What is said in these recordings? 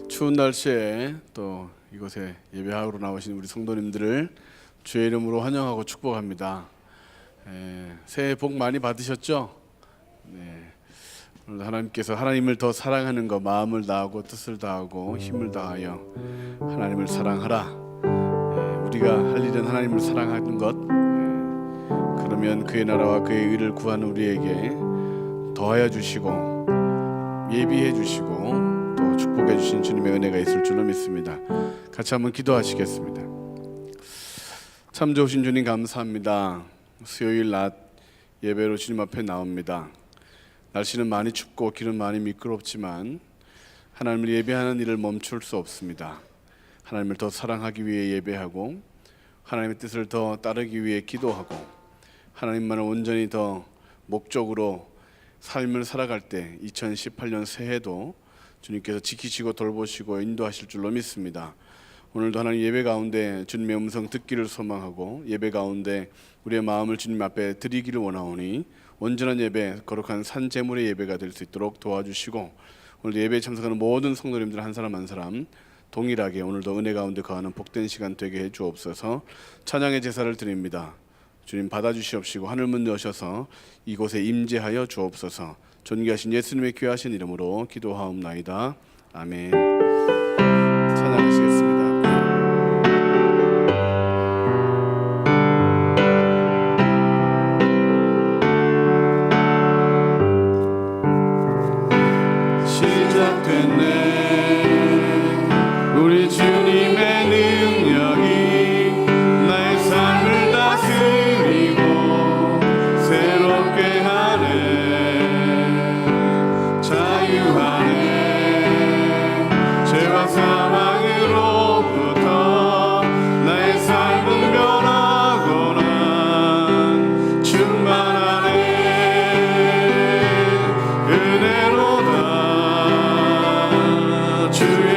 추운 날씨에 또 이곳에 예배하러 나오신 우리 성도님들을 주의 이름으로 환영하고 축복합니다. 새해 복 많이 받으셨죠? 네. 오늘 하나님께서 하나님을 더 사랑하는 것, 마음을 다하고 뜻을 다하고 힘을 다하여 하나님을 사랑하라. 우리가 할 일은 하나님을 사랑하는 것. 그러면 그의 나라와 그의 의를 구하는 우리에게 더하여 주시고 예비해 주시고 또 축복해 주신 주님의 은혜가 있을 줄로 믿습니다. 같이 한번 기도하시겠습니다. 참 좋으신 주님 감사합니다. 수요일 낮 예배로 주님 앞에 나옵니다. 날씨는 많이 춥고 길은 많이 미끄럽지만 하나님을 예배하는 일을 멈출 수 없습니다. 하나님을 더 사랑하기 위해 예배하고 하나님의 뜻을 더 따르기 위해 기도하고 하나님만을 온전히 더 목적으로 삶을 살아갈 때 2018년 새해도 주님께서 지키시고 돌보시고 인도하실 줄로 믿습니다. 오늘도 하나님 예배 가운데 주님의 음성 듣기를 소망하고 예배 가운데 우리의 마음을 주님 앞에 드리기를 원하오니 온전한 예배, 거룩한 산 제물의 예배가 될 수 있도록 도와주시고 오늘도 예배에 참석하는 모든 성도님들 한 사람 한 사람 동일하게 오늘도 은혜 가운데 거하는 복된 시간 되게 해 주옵소서. 찬양의 제사를 드립니다. 주님 받아주시옵시고 하늘문 여셔서 이곳에 임재하여 주옵소서. 존귀하신 예수님의 귀하신 이름으로 기도하옵나이다. 아멘. 찬양하시겠습니다. 시작됐네 우리 주님의 능력이 나의 삶을 다스리고 새롭게 하네 자유하네 죄와 사망으로부터 나의 삶은 변하고 난 충만하네 은혜로다 주의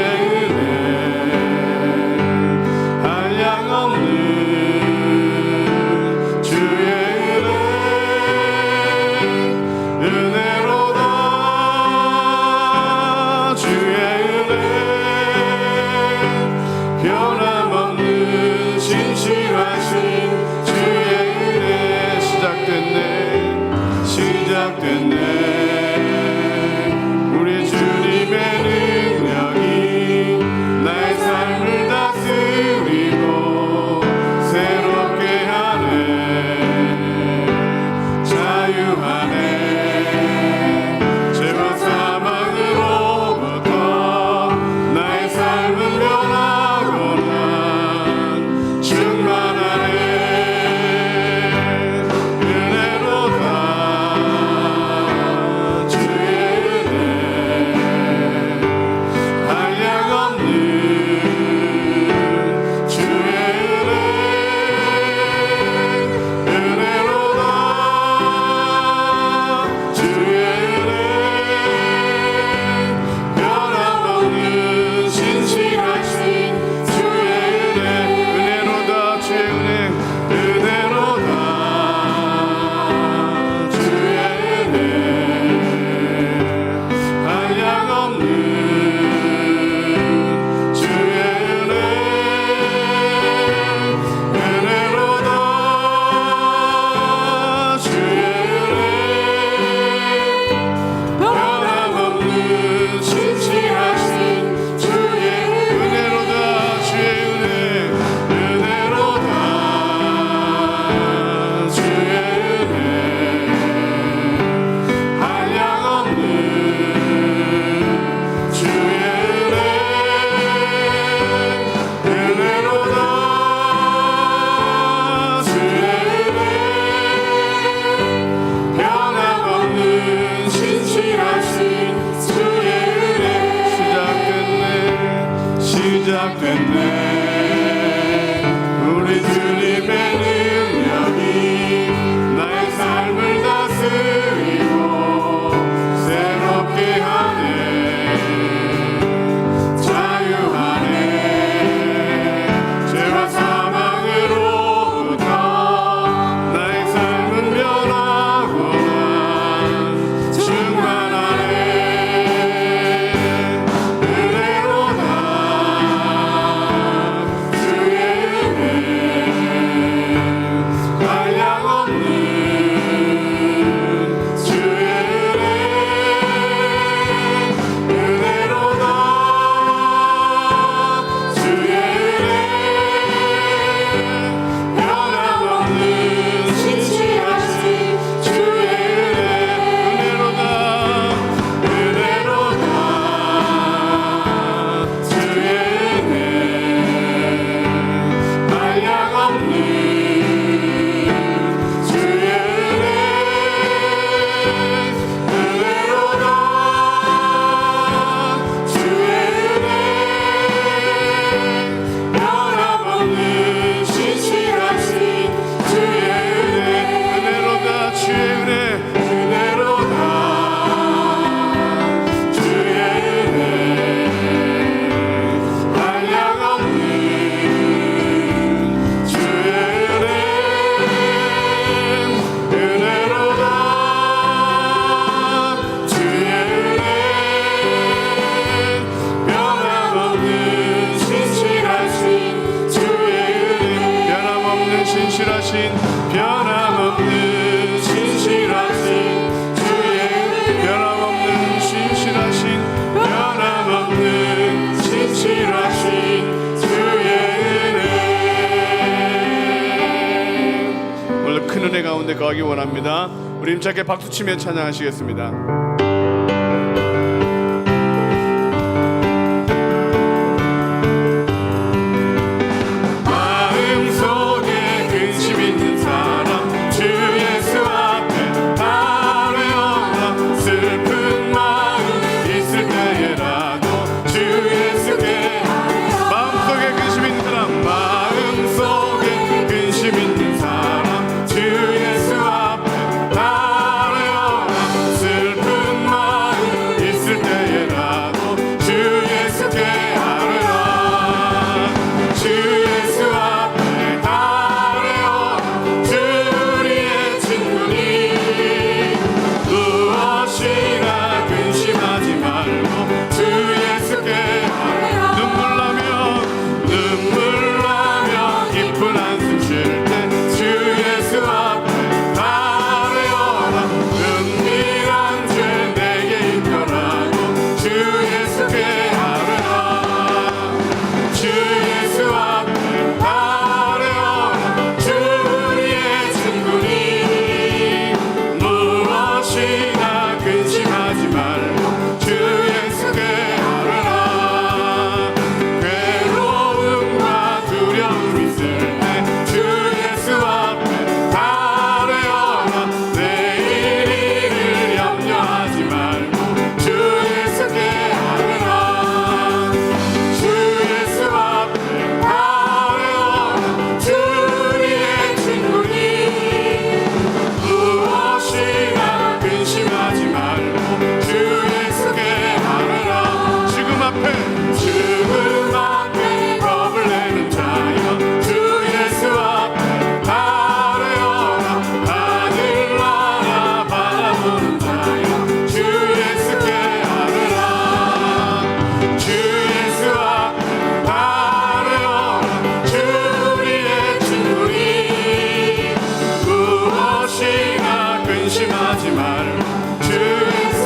가운데 거하기 원합니다. 우리 힘차게 박수치며 찬양하시겠습니다.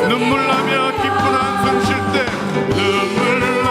눈물 나며 기쁜 한숨 쉴 때 눈물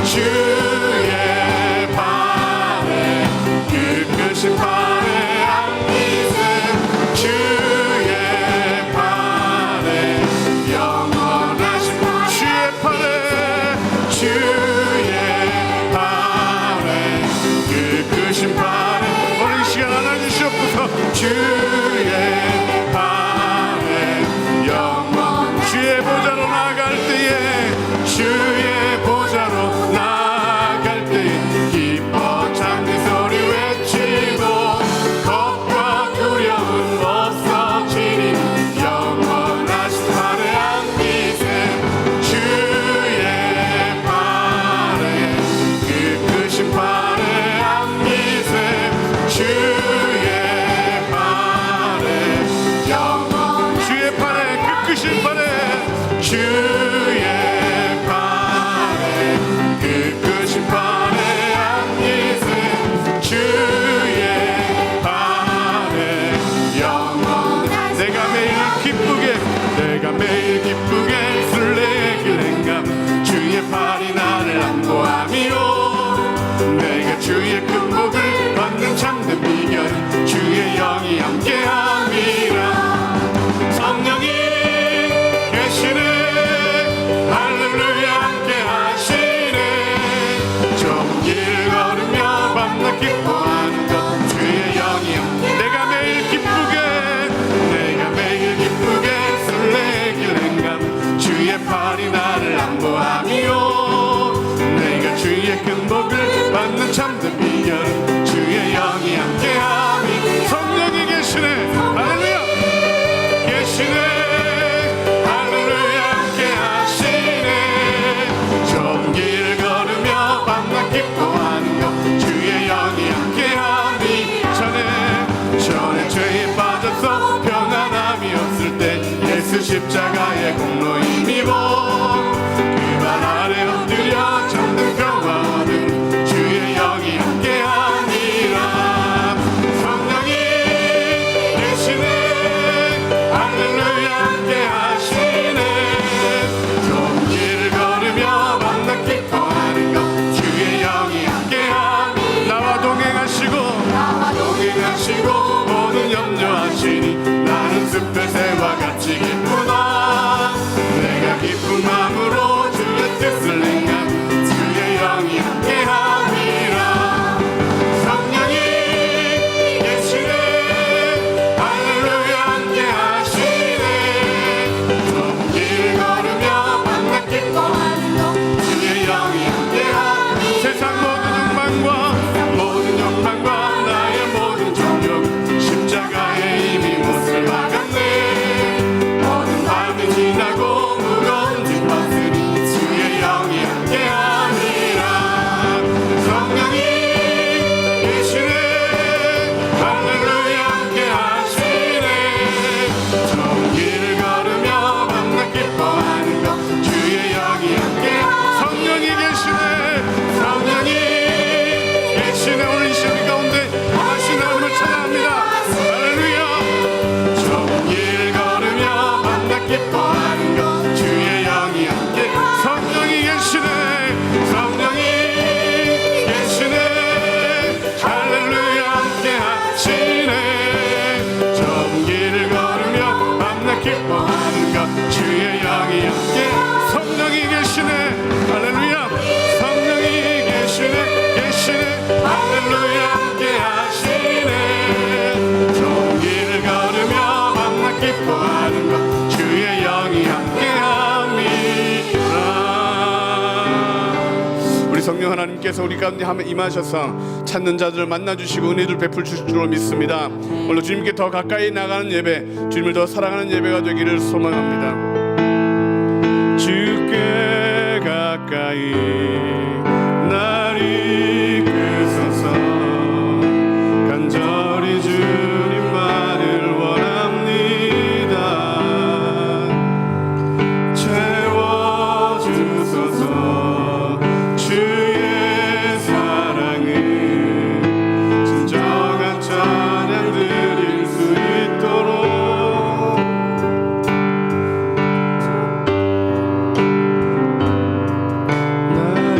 주의 팔에 끝끝이 팔에 안기세 주의 팔에 영원하신 주의 팔에 주의 팔에 끝끝이 팔에 오늘 이 시간 하나 주시옵소서 주의 팔에 영원 주의 보좌로 나아갈 때에 주의 보좌로 나아갈 때에 기뻐 찬미 소리 외치고 겁과 두려움 없어지니 영원하신 팔에 안기세 주의 팔에 끝끝인 팔에 안기세 주의 팔에 영원 주의 팔에 끝끝인 팔에 주의 팔에 끝끝인 팔에 안기세 주의 팔에 영원 내가 매일 기쁘게 술래길 행감 주의 팔이 나를 안보하미요 내가 주의 큰 복을 받는 참된 비결 주의 영이 함께함이라 성령이 계시네 할렐루야 함께하시네 좋은 길 걸으며 밤낮 기뻐하는 것 주의 영이 내가 매일 기쁘게 술래길 행감 주의 팔이 나를 안보하미요 내가 주의 큰 복을 받는 참된 비결 주의 영이 함께하미 성령이 계시네 할렐루야 계시네 할렐루야 함께하시네 좋은 길 걸으며 밤낮 기뻐하는 것 주의 영이 함께하미 전에 죄에 빠져서 평안함이 없을 때 예수 십자가의 공로 힘입어 그 발 아래 엎드려 잠든 평화 얻음 주의 영이 함께하니라 성령이 계시네 할렐루야 함께하시네 좋은 길 걸으며 밤낮 기뻐하는 것 주의 영이 함께하니 나와 동행하시고 모든 염려하시니 나는 숲의 새와 같이 기쁘다 내가 기쁜 마음으로 주의 뜻을 행한 주의 영이 함께함이라 성령이 계시네 할렐루야 함께하시네 좋은 길 걸으며 밤낮 기뻐하는 것 주의 영이 함께하니 세상 모든 욕망과 나의 모든 정욕 십자가에 이미 못을 박았네 모든 밤이 지나고 무거운 짐 벗으니 주의 영이 함께하니라 성령이 계시네 할렐루야 함께하시네 좋은 길 걸으며 밤낮 기뻐하는 것 주의 영이 함께 성령이 계시네 오늘 이 시간 가운데 다시 나음을 찬양합니다 할렐루야 좋은 길 걸으며 밤낮 기뻐하는 것 주의 영이 함께 성령이 계시네 할렐루야 함께 하시네 좋은 길 걸으며 밤낮 기뻐하는 것 주의 영이 함께 성령이 계시네 할렐루야 성령이 계시네 할렐루야 함께 하시네 좋은 길 걸으며 밤낮 기뻐하는 것 주의 영이 함께 함이라 우리 성령 하나님께서 우리 가운데 임하셔서 찾는 자들을 만나주시고 은혜를 베풀 주실 줄로 믿습니다 오늘 주님께 더 가까이 나가는 예배 주님을 더 사랑하는 예배가 되기를 소망합니다 주께 가까이 날 이끄소서 간절히 주님만을 원합니다 채워주소서 주의 사랑을 진정한 찬양 드릴 수 있도록 날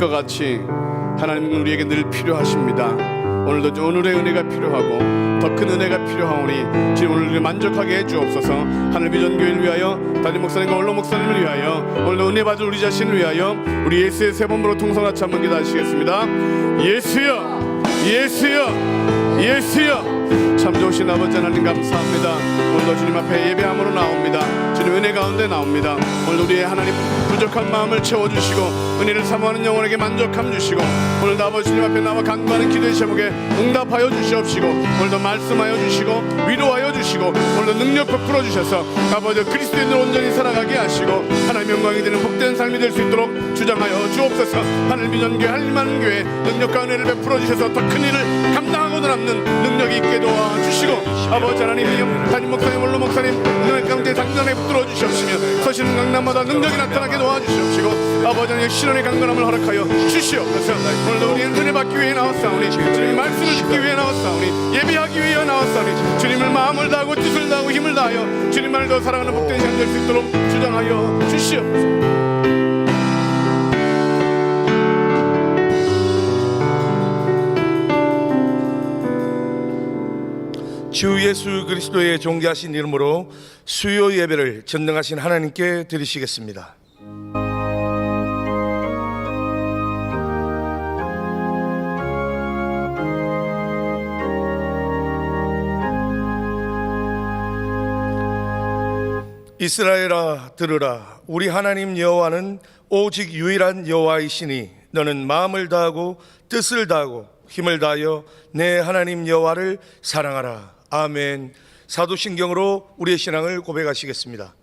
것 같이 하나님은 우리에게 늘 필요하십니다. 오늘도 오늘의 은혜가 필요하고 더 큰 은혜가 필요하오니 주님 오늘 우리를 만족하게 해주옵소서. 하늘비전교회를 위하여 담임 목사님과 원로 목사님을 위하여 오늘도 은혜 받을 우리 자신을 위하여 우리 예수의 세 번으로 통성같이 한번 기도하시겠습니다. 예수여, 예수여, 예수여. 참 좋으신 아버지 하나님 감사합니다. 오늘도 주님 앞에 예배함으로 나옵니다. 주님 은혜 가운데 나옵니다. 오늘도 우리의 하나님 부족한 마음을 채워주시고 은혜를 사모하는 영혼에게 만족함 주시고 오늘도 아버지 주님 앞에 나와 간구하는 기도의 제목에 응답하여 주시옵시고 오늘도 말씀하여 주시고 위로하여 주시고 오늘도 능력 베풀어 주셔서 아버지 그리스도인으로 온전히 살아가게 하시고 하나님 영광이 되는 복된 삶이 될 수 있도록 주장하여 주옵소서. 하늘비전교회 한림만교회 능력과 은혜를 베풀어 주셔서 더 큰 일을 감당하고 남는 능력이 있게 도와주시고 아버지 하나님 담임 목사님 원로 목사님 능력 가운데 장전에 붙들어 주시옵시며 서시는 강남마다 능력이 나타나게 도와주시옵시고 아버지 하나님 신원의 강건함을 허락하여 주시옵소서. 오늘도 우리는 은혜 받기 위해 나왔사오니 주님 말씀을 듣기 위해 나왔사오니 예배하기 위해 나왔사오니 주님을 마음을 다하고 뜻을 다하고 힘을 다하여 주님만을 더 사랑하는 복된 시간 될 수 있도록 주장하여 주시옵소서. 주 예수 그리스도의 존귀하신 이름으로 수요 예배를 전능하신 하나님께 드리시겠습니다. 이스라엘아 들으라. 우리 하나님 여호와는 오직 유일한 여호와이시니 너는 마음을 다하고 뜻을 다하고 힘을 다하여 내 하나님 여호와를 사랑하라. 아멘. 사도신경으로 우리의 신앙을 고백하시겠습니다.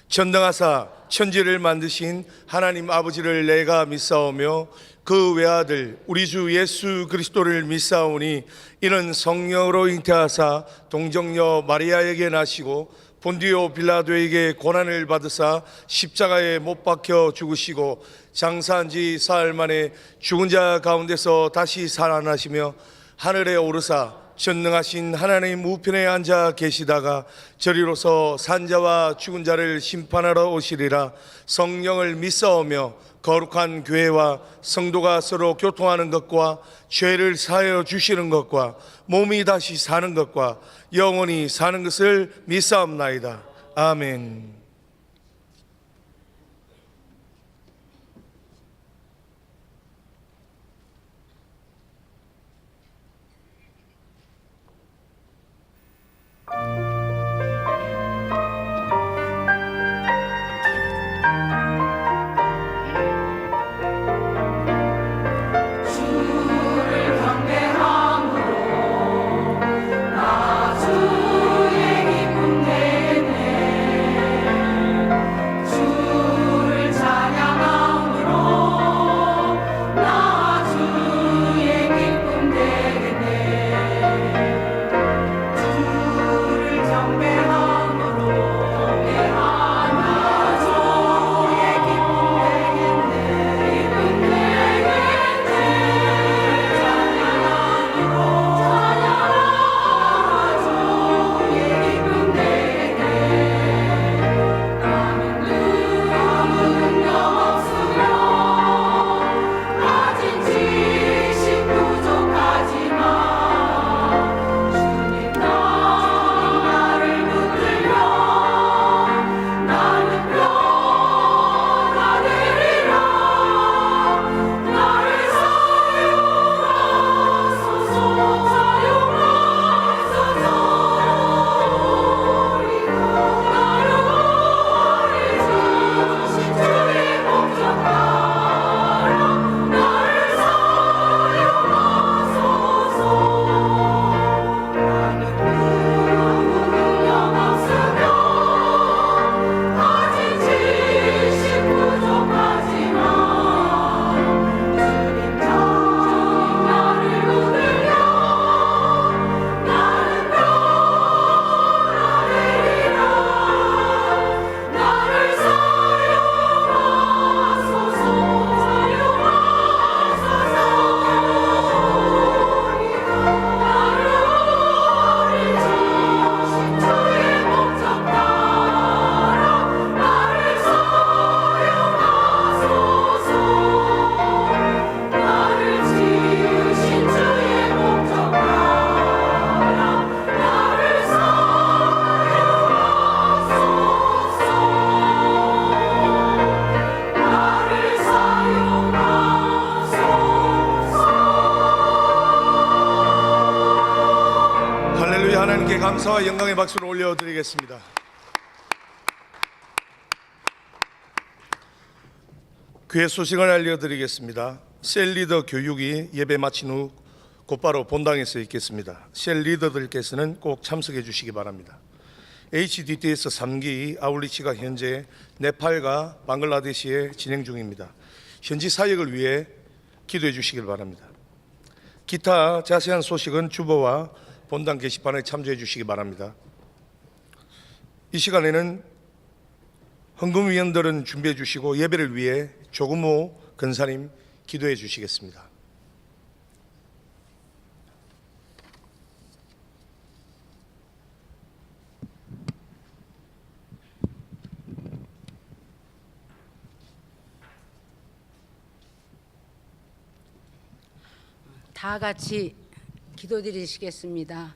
전능하사 천지를 만드신 하나님 아버지를 내가 믿사오며 그 외아들 우리 주 예수 그리스도를 믿사오니 이는 성령으로 잉태하사 동정녀 마리아에게 나시고 본디오 빌라도에게 고난을 받으사 십자가에 못 박혀 죽으시고 장사한 지 사흘 만에 죽은 자 가운데서 다시 살아나시며 하늘에 오르사 전능하신 하나님 우편에 앉아 계시다가 저리로서 산자와 죽은 자를 심판하러 오시리라. 성령을 믿사오며 거룩한 교회와 성도가 서로 교통하는 것과 죄를 사하여 주시는 것과 몸이 다시 사는 것과 영원히 사는 것을 믿사옵나이다. 아멘. 주의 기쁨 내내 하나님께 감사와 영광의 박수를 올려드리겠습니다. 귀의 소식을 알려드리겠습니다. 셀리더 교육이 예배 마친 후 곧바로 본당에서 있겠습니다. 셀리더들께서는 꼭 참석해 주시기 바랍니다. HDTS 3기 아울리치가 현재 네팔과 방글라데시에 진행 중입니다. 현지 사역을 위해 기도해 주시길 바랍니다. 기타 자세한 소식은 주보와 본당 게시판에 참조해 주시기 바랍니다. 이 시간에는 헌금위원들은 준비해 주시고 예배를 위해 조금호 근사님 기도해 주시겠습니다. 다 같이 기도드리시겠습니다.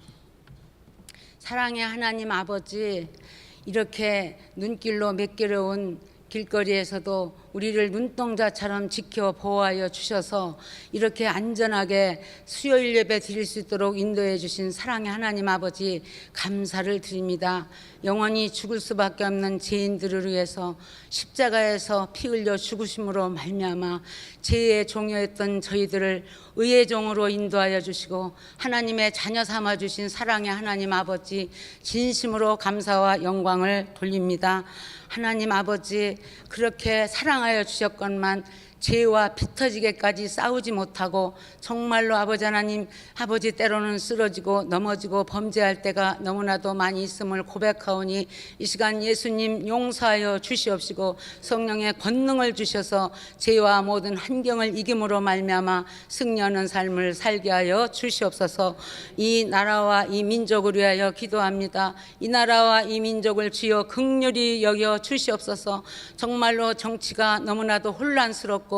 사랑의 하나님 아버지, 이렇게 눈길로 매끄러운 길거리에서도 우리를 눈동자처럼 지켜 보호하여 주셔서 이렇게 안전하게 수요일 예배 드릴 수 있도록 인도해 주신 사랑의 하나님 아버지, 감사를 드립니다. 영원히 죽을 수밖에 없는 죄인들을 위해서 십자가에서 피 흘려 죽으심으로 말미암아 죄의 종이었던 저희들을 의의 종으로 인도하여 주시고 하나님의 자녀 삼아 주신 사랑의 하나님 아버지, 진심으로 감사와 영광을 돌립니다. 하나님 아버지, 그렇게 사랑하여 주셨건만 죄와 피 터지게까지 싸우지 못하고 정말로 아버지 하나님, 아버지 때로는 쓰러지고 넘어지고 범죄할 때가 너무나도 많이 있음을 고백하오니 이 시간 예수님 용서하여 주시옵시고 성령의 권능을 주셔서 죄와 모든 환경을 이김으로 말미암아 승리하는 삶을 살게 하여 주시옵소서. 이 나라와 이 민족을 위하여 기도합니다. 이 나라와 이 민족을 주여 긍휼히 여겨 주시옵소서. 정말로 정치가 너무나도 혼란스럽고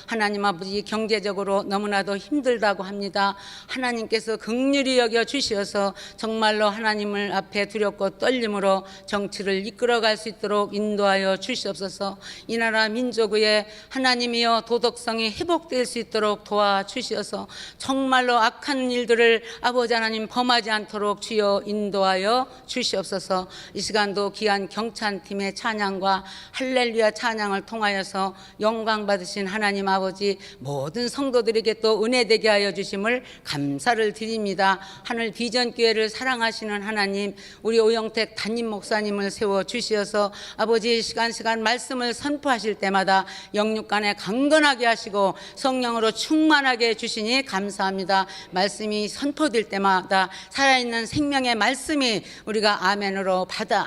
하나님 아버지 경제적으로 너무나도 힘들다고 합니다. 하나님께서 긍휼히 여겨 주시어서 정말로 하나님을 앞에 두렵고 떨림으로 정치를 이끌어갈 수 있도록 인도하여 주시옵소서. 이 나라 민족의 하나님이여 도덕성이 회복될 수 있도록 도와주시어서 정말로 악한 일들을 아버지 하나님 범하지 않도록 주여 인도하여 주시옵소서. 이 시간도 귀한 경찬팀의 찬양과 할렐루야 찬양을 통하여서 영광 받으신 하나님 아버지, 모든 성도들에게 또 은혜되게 하여 주심을 감사를 드립니다. 하늘 비전교회를 사랑하시는 하나님, 우리 오영택 담임 목사님을 세워 주시어서 아버지 시간 말씀을 선포하실 때마다 영육간에 강건하게 하시고 성령으로 충만하게 해주시니 감사합니다. 말씀이 선포될 때마다 살아있는 생명의 말씀이 우리가 아멘으로 받아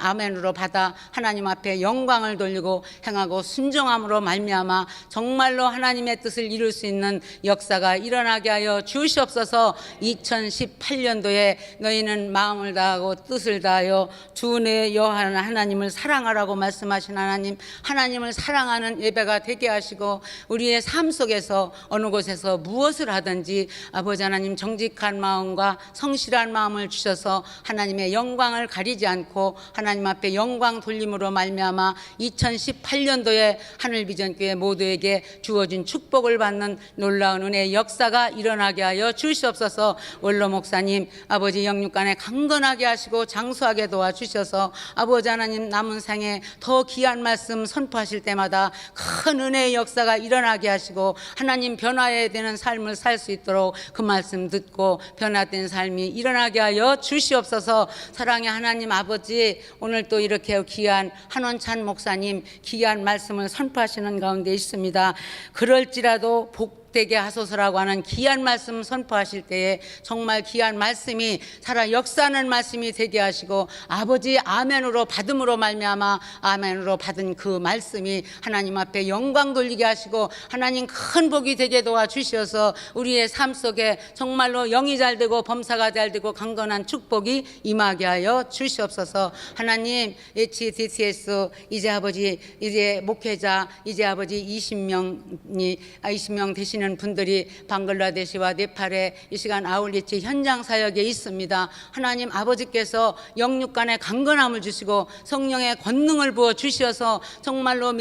하나님 앞에 영광을 돌리고 행하고 순종함으로 말미암아 정말로 하나님의 뜻을 이룰 수 있는 역사가 일어나게 하여 주시옵소서. 2018년도에 너희는 마음을 다하고 뜻을 다하여 주 내 여호와 하나님을 사랑하라고 말씀하신 하나님, 하나님을 사랑하는 예배가 되게 하시고 우리의 삶 속에서 어느 곳에서 무엇을 하든지 아버지 하나님 정직한 마음과 성실한 마음을 주셔서 하나님의 영광을 가리지 않고 하나님 앞에 영광 돌림으로 말미암아 2018년도에 하늘비전교회 모두에게 주어진 축복을 받는 놀라운 은혜의 역사가 일어나게 하여 주시옵소서. 원로 목사님 아버지 영육간에 강건하게 하시고 장수하게 도와주셔서 아버지 하나님 남은 생에 더 귀한 말씀 선포하실 때마다 큰 은혜의 역사가 일어나게 하시고 하나님 변화해야 되는 삶을 살 수 있도록 그 말씀 듣고 변화된 삶이 일어나게 하여 주시옵소서. 사랑의 하나님 아버지, 오늘 또 이렇게 귀한 한원찬 목사님 귀한 말씀을 선포하시는 가운데 있습니다. 그럴지라도 복되게 하소서라고 하는 귀한 말씀 선포하실 때에 정말 귀한 말씀이 살아 역사하는 말씀이 되게 하시고 아버지 아멘으로 받음으로 말미암아 아멘으로 받은 그 말씀이 하나님 앞에 영광 돌리게 하시고 하나님 큰 복이 되게 도와주셔서 우리의 삶 속에 정말로 영이 잘 되고 범사가 잘 되고 강건한 축복이 임하게 하여 주시옵소서. 하나님 HDTS 이제 아버지 이제 목회자 이제 아버지 20명 되신 계시는 분들이 방글라데시와 네팔에 이 시간 아울리치 현장 사역에 있습니다. 하나님 아버지께서 영육간의 강건함을 주시고 성령의 권능을 부어 주셔서 정말로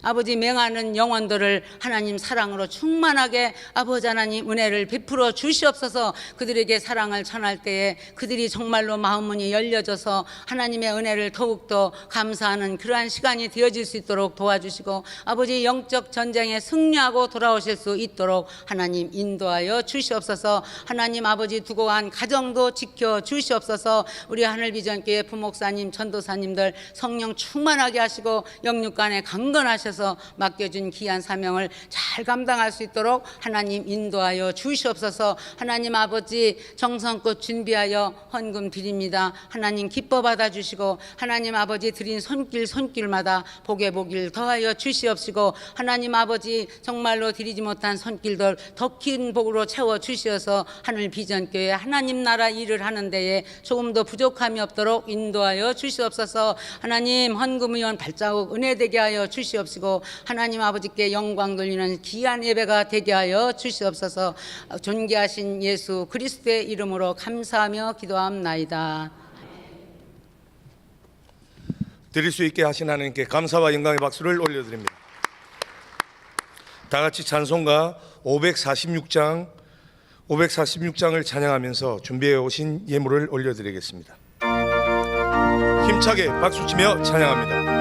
아버지 명하는 영혼들을 하나님 사랑으로 충만하게 아버지 하나님 은혜를 베풀어 주시옵소서. 그들에게 사랑을 전할 때에 그들이 정말로 마음문이 열려져서 하나님의 은혜를 더욱더 감사하는 그러한 시간이 되어질 수 있도록 도와주시고 아버지 영적 전쟁에 승리하고 돌아오실 수 있도록 하나님 인도하여 주시옵소서. 하나님 아버지 두고 간 가정도 지켜 주시옵소서. 우리 하늘비전교회 부목사님 전도사님들 성령 충만하게 하시고 영육간에 강건하셔서 맡겨준 귀한 사명을 잘 감당할 수 있도록 하나님 인도하여 주시옵소서. 하나님 아버지 정성껏 준비하여 헌금 드립니다. 하나님 기뻐 받아주시고 하나님 아버지 드린 손길마다 복에 복을 더하여 주시옵시고 하나님 아버지 정말로 드리지 못한 손길들 더 큰 복으로 채워 주시어서 하늘비전교회 하나님 나라 일을 하는 데에 조금도 부족함이 없도록 인도하여 주시옵소서. 하나님 헌금의원 발자국 은혜되게 하여 주시옵시고 하나님 아버지께 영광 돌리는 귀한 예배가 되게 하여 주시옵소서. 존귀하신 예수 그리스도의 이름으로 감사하며 기도합나이다. 드릴 수 있게 하신 하나님께 감사와 영광의 박수를 올려드립니다. 다 같이 찬송가 546장을 찬양하면서 준비해 오신 예물을 올려드리겠습니다. 힘차게 박수치며 찬양합니다.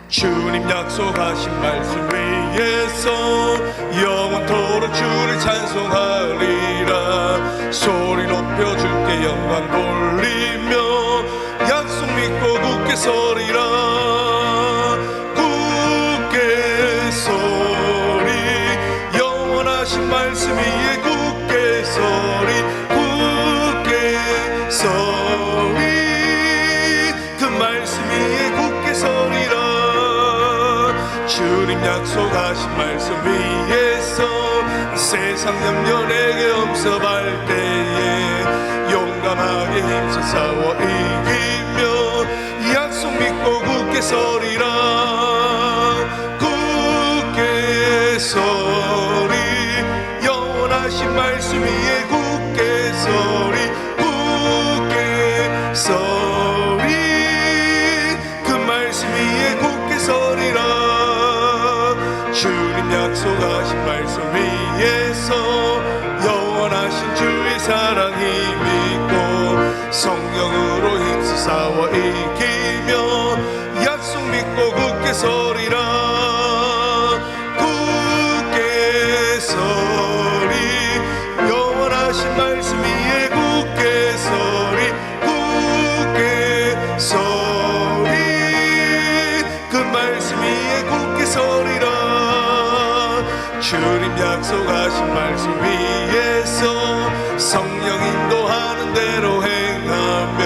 주님 약속하신 말씀 위에서 영원토록 주를 찬송하리라. 소리 높여 주께 영광 돌리며 약속 믿고 굳게 서리라. 굳게 서리 영원하신 말씀 위에 굳게 서리. 굳게 서리 그 말씀 위에 굳게 서리라. 주님 약속하신 말씀 위에서 세상 염려 내게 엄습할 때에 용감하게 힘써 싸워 이기며 약속 믿고 굳게 서리라. 굳게 서리 영원하신 말씀 위에 굳게 서리. 굳게 서리 그 말씀 위에 굳게 서리라. 주님 약속하신 말씀 위에서 영원하신 주의 사랑이 믿고 성령으로 힘써 싸워 이기며 약속 믿고 굳게 서리라. 굳게 서리 영원하신 말씀 위에 굳게 서리. 굳게 서리 그 말씀 위에 굳게 서리라. 주님 약속하신 말씀 위에서 성령 인도하는 대로 행하며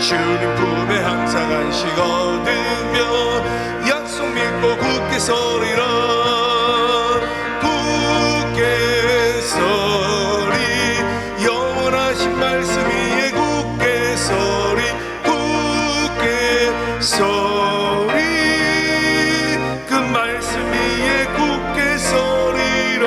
주님 품에 항상 안식 얻으며 약속 믿고 굳게 서리라. 굳게 서리 영원하신 말씀 위에 굳게 서리. 굳게 서리 그 말씀 위에 굳게 서리라.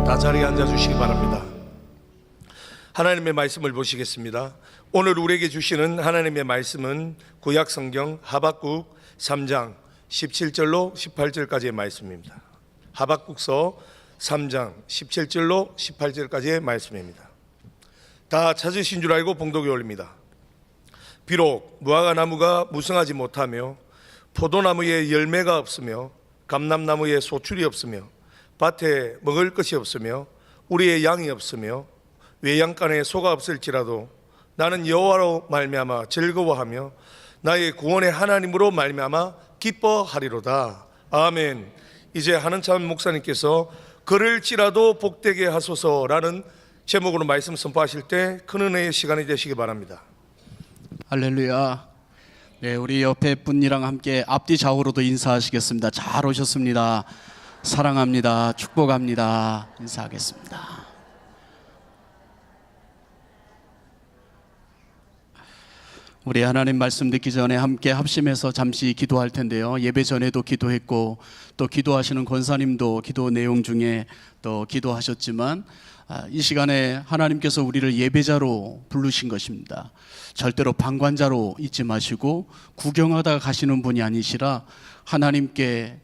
다 자리에 앉아주시기 바랍니다. 하나님의 말씀을 보시겠습니다. 오늘 우리에게 주시는 하나님의 말씀은 구약성경 하박국 3장 17절로 18절까지의 말씀입니다. 하박국서 3장 17절로 18절까지의 말씀입니다. 다 찾으신 줄 알고 봉독에 올립니다. 비록 무화과나무가 무성하지 못하며 포도나무에 열매가 없으며 감람나무에 소출이 없으며 밭에 먹을 것이 없으며 우리의 양이 없으며 외양간에 소가 없을지라도 나는 여호와로 말미암아 즐거워하며 나의 구원의 하나님으로 말미암아 기뻐하리로다. 아멘. 이제 한은참 목사님께서 그럴지라도 복되게 하소서라는 제목으로 말씀 선포하실 때 큰 은혜의 시간이 되시기 바랍니다. 할렐루야. 네, 우리 옆에 분이랑 함께 앞뒤 좌우로도 인사하시겠습니다. 잘 오셨습니다. 사랑합니다. 축복합니다. 인사하겠습니다. 우리 하나님 말씀 듣기 전에 함께 합심해서 잠시 기도할 텐데요. 예배 전에도 기도했고 또 기도하시는 권사님도 기도 내용 중에 또 기도하셨지만 이 시간에 하나님께서 우리를 예배자로 부르신 것입니다. 절대로 방관자로 있지 마시고 구경하다가 가시는 분이 아니시라 하나님께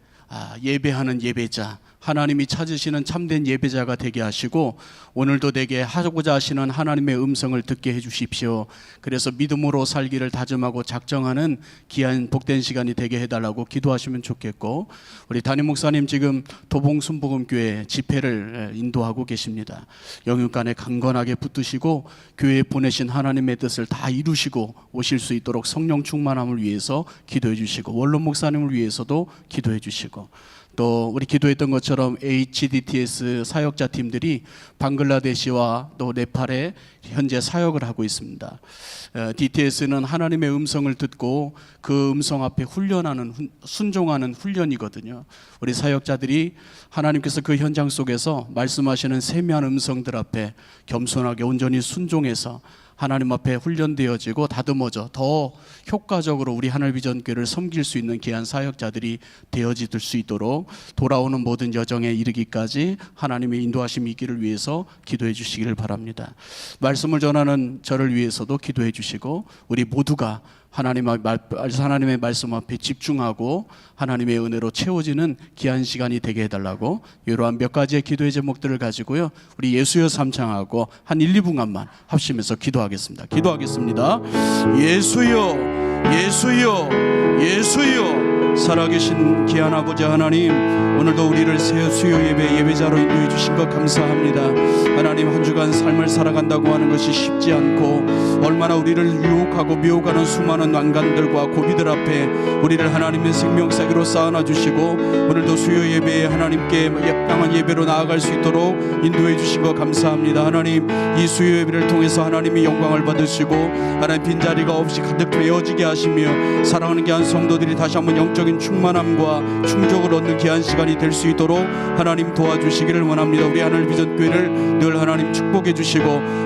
예배하는 예배자, 하나님이 찾으시는 참된 예배자가 되게 하시고 오늘도 내게 하고자 하시는 하나님의 음성을 듣게 해주십시오. 그래서 믿음으로 살기를 다짐하고 작정하는 귀한 복된 시간이 되게 해달라고 기도하시면 좋겠고, 우리 담임 목사님 지금 도봉순복음교회 집회를 인도하고 계십니다. 영육간에 강건하게 붙드시고 교회에 보내신 하나님의 뜻을 다 이루시고 오실 수 있도록 성령 충만함을 위해서 기도해 주시고, 원론 목사님을 위해서도 기도해 주시고, 또 우리 기도했던 것처럼 HDTS 사역자 팀들이 방글라데시와 또 네팔에 현재 사역을 하고 있습니다. DTS는 하나님의 음성을 듣고 그 음성 앞에 훈련하는, 순종하는 훈련이거든요. 우리 사역자들이 하나님께서 그 현장 속에서 말씀하시는 세미한 음성들 앞에 겸손하게 온전히 순종해서 하나님 앞에 훈련되어지고 다듬어져 더 효과적으로 우리 하늘비전교회를 섬길 수 있는 귀한 사역자들이 되어질 수 있도록 돌아오는 모든 여정에 이르기까지 하나님의 인도하심이 있기를 위해서 기도해 주시기를 바랍니다. 말씀을 전하는 저를 위해서도 기도해 주시고 우리 모두가 하나님의 말씀 앞에 집중하고 하나님의 은혜로 채워지는 귀한 시간이 되게 해달라고 이러한 몇 가지의 기도의 제목들을 가지고요, 우리 예수여 삼창하고 한 1, 2분간만 합심해서 기도하겠습니다. 기도하겠습니다. 예수여, 예수여, 예수여. 살아계신 귀한 아버지 하나님, 오늘도 우리를 새 수요 예배자로 인도해 주신 것 감사합니다. 하나님, 한 주간 삶을 살아간다고 하는 것이 쉽지 않고 얼마나 우리를 유혹하고 미혹하는 수많은 난간들과 고비들 앞에 우리를 하나님의 생명사기로 쌓아놔 주시고 오늘도 수요 예배에 하나님께 향한 예배로 나아갈 수 있도록 인도해 주신 것 감사합니다. 하나님, 이 수요 예배를 통해서 하나님이 영광을 받으시고 하나님 빈자리가 없이 가득 메워지게 하시며 사랑하는 귀한 성도들이 다시 한번 영적인 충만함과 충족을 얻는 귀한 시간이 될 수 있도록 하나님 도와주시기를 원합니다. 우리 하늘비전교회를 늘 하나님 축복해 주시고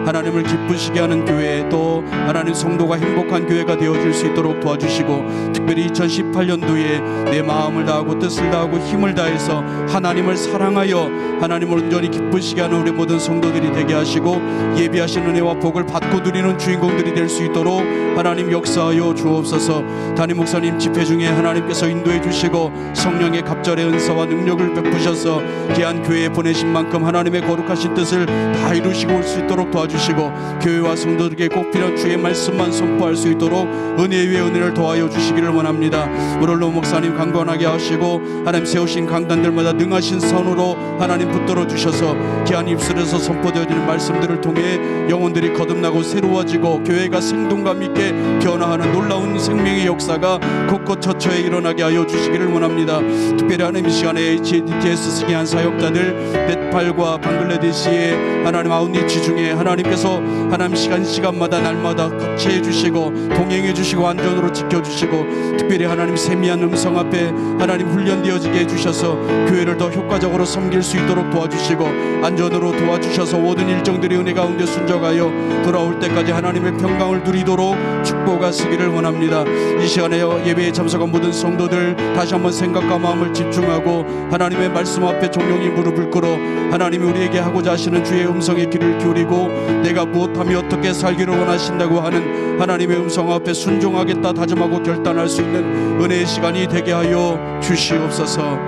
하나님을 기쁘시게 하는 교회, 또 하나님 성도가 행복한 교회가 되어질 수 있도록 도와주시고, 특별히 2018년도에 내 마음을 다하고 뜻을 다하고 힘을 다해서 하나님을 사랑하여 하나님을 온전히 기쁘시게 하는 우리 모든 성도들이 되게 하시고 예비하신 은혜와 복을 받고 누리는 주인공들이 될 수 있도록 하나님 역사하여 주옵소서. 담임 목사님 집회 중에 하나님께서 인도해 주시고 성령의 갑절의 은사와 능력을 베푸셔서 귀한 교회에 보내신 만큼 하나님의 거룩하신 뜻을 다 이루시고 올 수 있도록 도와주시고 교회와 성도들에게 꼭 필요한 주의 말씀만 선포할 수 있도록 은혜 위에 은혜를 더하여 주시기를 원합니다. 우럴로 목사님 강건하게 하시고 하나님 세우신 강단들마다 능하신 선으로 하나님 붙들어 주셔서 귀한 입술에서 선포되어지는 말씀들을 통해 영혼들이 거듭나고 새로워지고 교회가 생동감 있게 변화하는 놀라운 생명의 역사가 곳곳 처처에 일어나게 하여 주시기를 원합니다. 특별히 하나님 이 시간에 HDTS 승리한 사역자들 네팔과 방글라데시의 하나님 아웃리치 중에 하나님께서 하나님 시간마다 날마다 거치해 주시고 동행해 주시고 안전으로 지켜주시고 특별히 하나님 세미한 음성 앞에 하나님 훈련되어지게 해주셔서 교회를 더 효과적으로 섬길 수 있도록 도와주시고 안전으로 도와주셔서 모든 일정들이 은혜 가운데 순적하여 돌아올 때까지 하나님의 평강을 누리도록 축복하시기를 원합니다. 이 시간에 예배에 참석한 모든 성도 기도들 다시 한번 생각과 마음을 집중하고 하나님의 말씀 앞에 종용이 무릎을 꿇어 하나님이 우리에게 하고자 하시는 주의 음성에 귀를 기울이고 내가 무엇하며 어떻게 살기를 원하신다고 하는 하나님의 음성 앞에 순종하겠다 다짐하고 결단할 수 있는 은혜의 시간이 되게 하여 주시옵소서.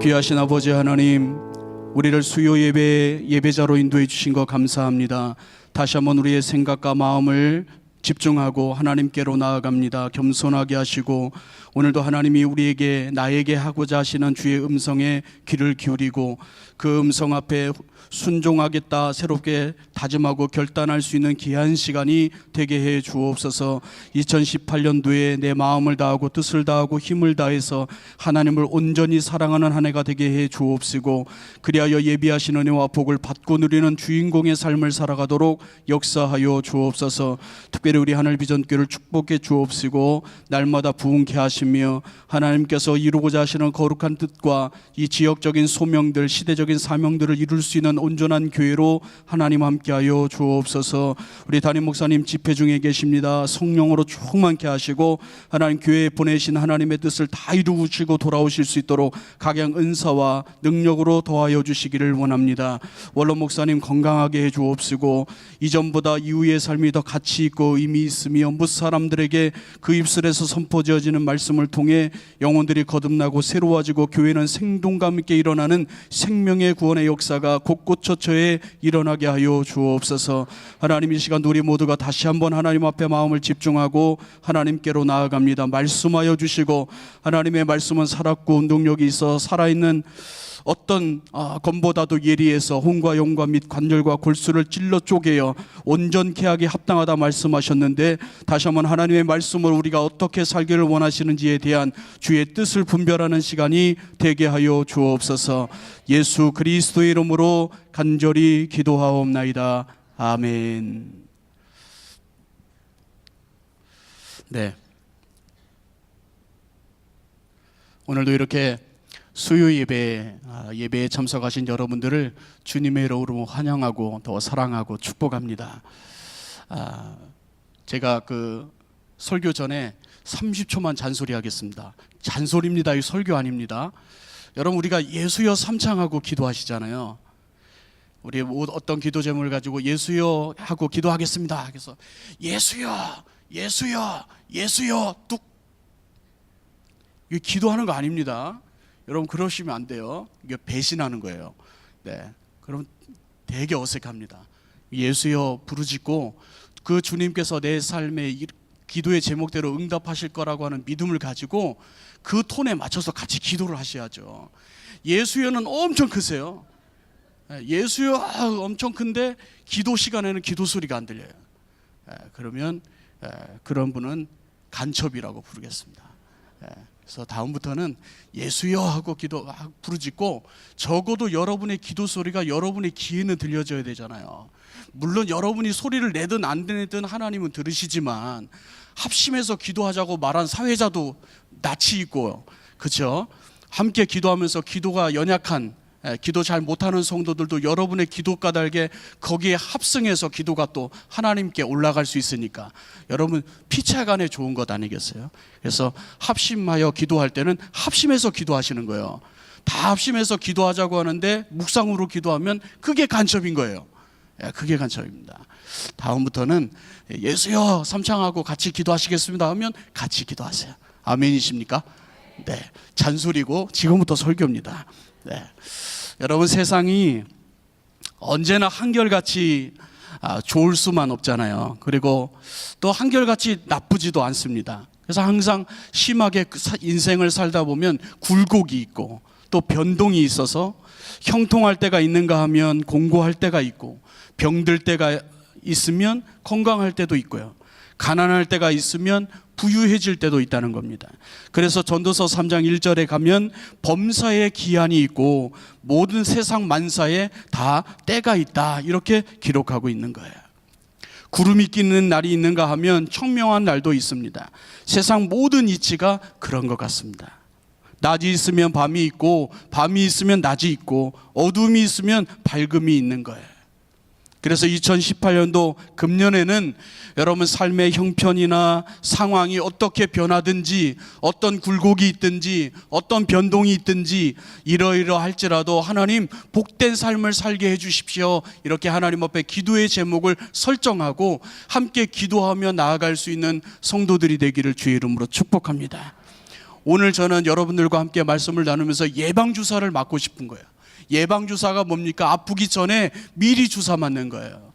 귀하신 아버지 하나님, 우리를 수요 예배자로 인도해 주신 것 감사합니다. 다시 한번 우리의 생각과 마음을 집중하고 하나님께로 나아갑니다. 겸손하게 하시고 오늘도 하나님이 우리에게 나에게 하고자 하시는 주의 음성에 귀를 기울이고 그 음성 앞에 순종하겠다 새롭게 다짐하고 결단할 수 있는 귀한 시간이 되게 해 주옵소서. 2018년도에 내 마음을 다하고 뜻을 다하고 힘을 다해서 하나님을 온전히 사랑하는 한 해가 되게 해 주옵시고 그리하여 예비하신 은혜와 복을 받고 누리는 주인공의 삶을 살아가도록 역사하여 주옵소서. 특별히 우리 하늘 비전교회를 축복해 주옵시고 날마다 부흥케 하시며 하나님께서 이루고자 하시는 거룩한 뜻과 이 지역적인 소명들 시대적인 사명들을 이룰 수 있는 온전한 교회로 하나님 함께하여 주옵소서. 우리 담임 목사님 집회 중에 계십니다. 성령으로 충만케 하시고 하나님 교회에 보내신 하나님의 뜻을 다 이루시고 돌아오실 수 있도록 각양 은사와 능력으로 더하여 주시기를 원합니다. 원로 목사님 건강하게 해 주옵시고 이전보다 이후의 삶이 더 가치 있고 의미 있으며 뭇 사람들에게 그 입술에서 선포되어지는 말씀을 통해 영혼들이 거듭나고 새로워지고 교회는 생동감 있게 일어나는 생명의 구원의 역사가 곳곳처처에 일어나게 하여 주옵소서. 하나님 이 시간 우리 모두가 다시 한번 하나님 앞에 마음을 집중하고 하나님께로 나아갑니다. 말씀하여 주시고 하나님의 말씀은 살았고 운동력이 있어 살아있는 어떤 검보다도 예리해서 혼과 영과 및 관절과 골수를 찔러 쪼개어 온전케 하게 합당하다 말씀하셨는데 다시 한번 하나님의 말씀을 우리가 어떻게 살기를 원하시는지에 대한 주의 뜻을 분별하는 시간이 되게 하여 주옵소서. 예수 그리스도의 이름으로 간절히 기도하옵나이다. 아멘. 네. 오늘도 이렇게 수요 예배에 참석하신 여러분들을 주님의 이름으로 환영하고 더 사랑하고 축복합니다. 제가 그 설교 전에 30초만 잔소리하겠습니다. 잔소리입니다. 이 설교 아닙니다. 여러분 우리가 예수여 삼창하고 기도하시잖아요. 우리 어떤 기도 제목을 가지고 예수여 하고 기도하겠습니다. 그래서 예수여, 예수여, 예수여 뚝 이게 기도하는 거 아닙니다. 여러분 그러시면 안 돼요. 이게 배신하는 거예요. 네, 그럼 되게 어색합니다. 예수여 부르짖고 그 주님께서 내 삶의 기도의 제목대로 응답하실 거라고 하는 믿음을 가지고 그 톤에 맞춰서 같이 기도를 하셔야죠. 예수여는 엄청 크세요. 예수여 엄청 큰데 기도 시간에는 기도 소리가 안 들려요. 그러면 그런 분은 간첩이라고 부르겠습니다. 그래서 다음부터는 예수여 하고 부르짖고 적어도 여러분의 기도 소리가 여러분의 귀에는 들려져야 되잖아요. 물론 여러분이 소리를 내든 안 내든 하나님은 들으시지만 합심해서 기도하자고 말한 사회자도 낯이 있고 그렇죠? 함께 기도하면서 기도가 연약한 기도 잘 못하는 성도들도 여러분의 기도 까닭에 거기에 합성해서 기도가 또 하나님께 올라갈 수 있으니까 여러분 피차간에 좋은 것 아니겠어요? 그래서 합심하여 기도할 때는 합심해서 기도하시는 거예요. 다 합심해서 기도하자고 하는데 묵상으로 기도하면 그게 간첩인 거예요. 그게 간첩입니다. 다음부터는 예수여 삼창하고 같이 기도하시겠습니다 하면 같이 기도하세요. 아멘이십니까? 네, 잔소리고 지금부터 설교입니다. 네. 여러분 세상이 언제나 한결같이 좋을 수만 없잖아요. 그리고 또 한결같이 나쁘지도 않습니다. 그래서 항상 심하게 인생을 살다 보면 굴곡이 있고 또 변동이 있어서 형통할 때가 있는가 하면 공고할 때가 있고 병들 때가 있으면 건강할 때도 있고요. 가난할 때가 있으면 부유해질 때도 있다는 겁니다. 그래서 전도서 3장 1절에 가면 범사에 기한이 있고 모든 세상 만사에 다 때가 있다 이렇게 기록하고 있는 거예요. 구름이 끼는 날이 있는가 하면 청명한 날도 있습니다. 세상 모든 이치가 그런 것 같습니다. 낮이 있으면 밤이 있고 밤이 있으면 낮이 있고 어둠이 있으면 밝음이 있는 거예요. 그래서 2018년도 금년에는 여러분 삶의 형편이나 상황이 어떻게 변하든지 어떤 굴곡이 있든지 어떤 변동이 있든지 이러이러할지라도 하나님 복된 삶을 살게 해 주십시오. 이렇게 하나님 앞에 기도의 제목을 설정하고 함께 기도하며 나아갈 수 있는 성도들이 되기를 주의 이름으로 축복합니다. 오늘 저는 여러분들과 함께 말씀을 나누면서 예방주사를 맞고 싶은 거예요. 예방주사가 뭡니까? 아프기 전에 미리 주사 맞는 거예요.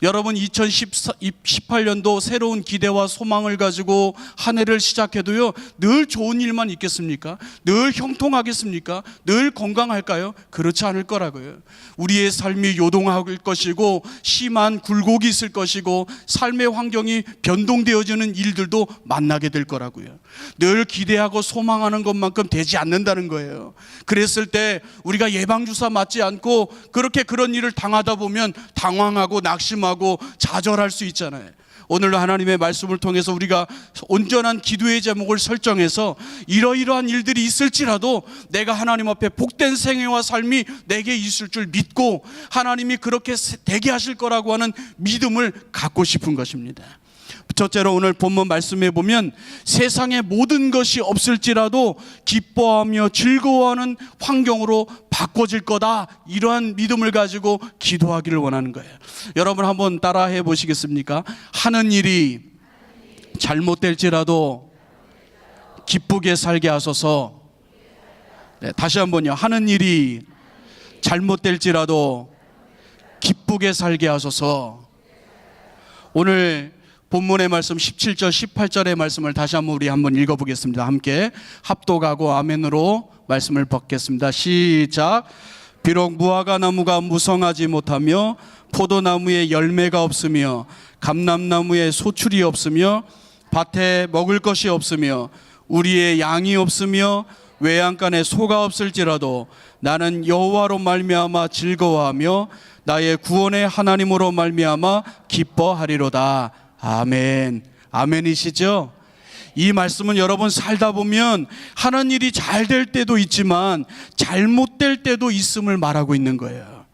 여러분 2018년도 새로운 기대와 소망을 가지고 한 해를 시작해도요 늘 좋은 일만 있겠습니까? 늘 형통하겠습니까? 늘 건강할까요? 그렇지 않을 거라고요. 우리의 삶이 요동할 것이고 심한 굴곡이 있을 것이고 삶의 환경이 변동되어지는 일들도 만나게 될 거라고요. 늘 기대하고 소망하는 것만큼 되지 않는다는 거예요. 그랬을 때 우리가 예방주사 맞지 않고 그렇게 그런 일을 당하다 보면 당황하고 낙심하고 좌절할 수 있잖아요. 오늘도 하나님의 말씀을 통해서 우리가 온전한 기도의 제목을 설정해서 이러이러한 일들이 있을지라도 내가 하나님 앞에 복된 생애와 삶이 내게 있을 줄 믿고 하나님이 그렇게 되게 하실 거라고 하는 믿음을 갖고 싶은 것입니다. 첫째로 오늘 본문 말씀에 보면 세상의 모든 것이 없을지라도 기뻐하며 즐거워하는 환경으로 바꿔질 거다, 이러한 믿음을 가지고 기도하기를 원하는 거예요. 여러분 한번 따라해 보시겠습니까? 하는 일이 잘못될지라도 기쁘게 살게 하소서. 네, 다시 한번요. 하는 일이 잘못될지라도 기쁘게 살게 하소서. 오늘 본문의 말씀 17절 18절의 말씀을 다시 한번 우리 한번 읽어보겠습니다. 함께 합독하고 아멘으로 말씀을 받겠습니다. 시작. 비록 무화과나무가 무성하지 못하며 포도나무에 열매가 없으며 감람나무에 소출이 없으며 밭에 먹을 것이 없으며 우리의 양이 없으며 외양간에 소가 없을지라도 나는 여호와로 말미암아 즐거워하며 나의 구원의 하나님으로 말미암아 기뻐하리로다. 아멘. 아멘이시죠? 이 말씀은 여러분 살다 보면 하는 일이 잘 될 때도 있지만 잘못될 때도 있음을 말하고 있는 거예요.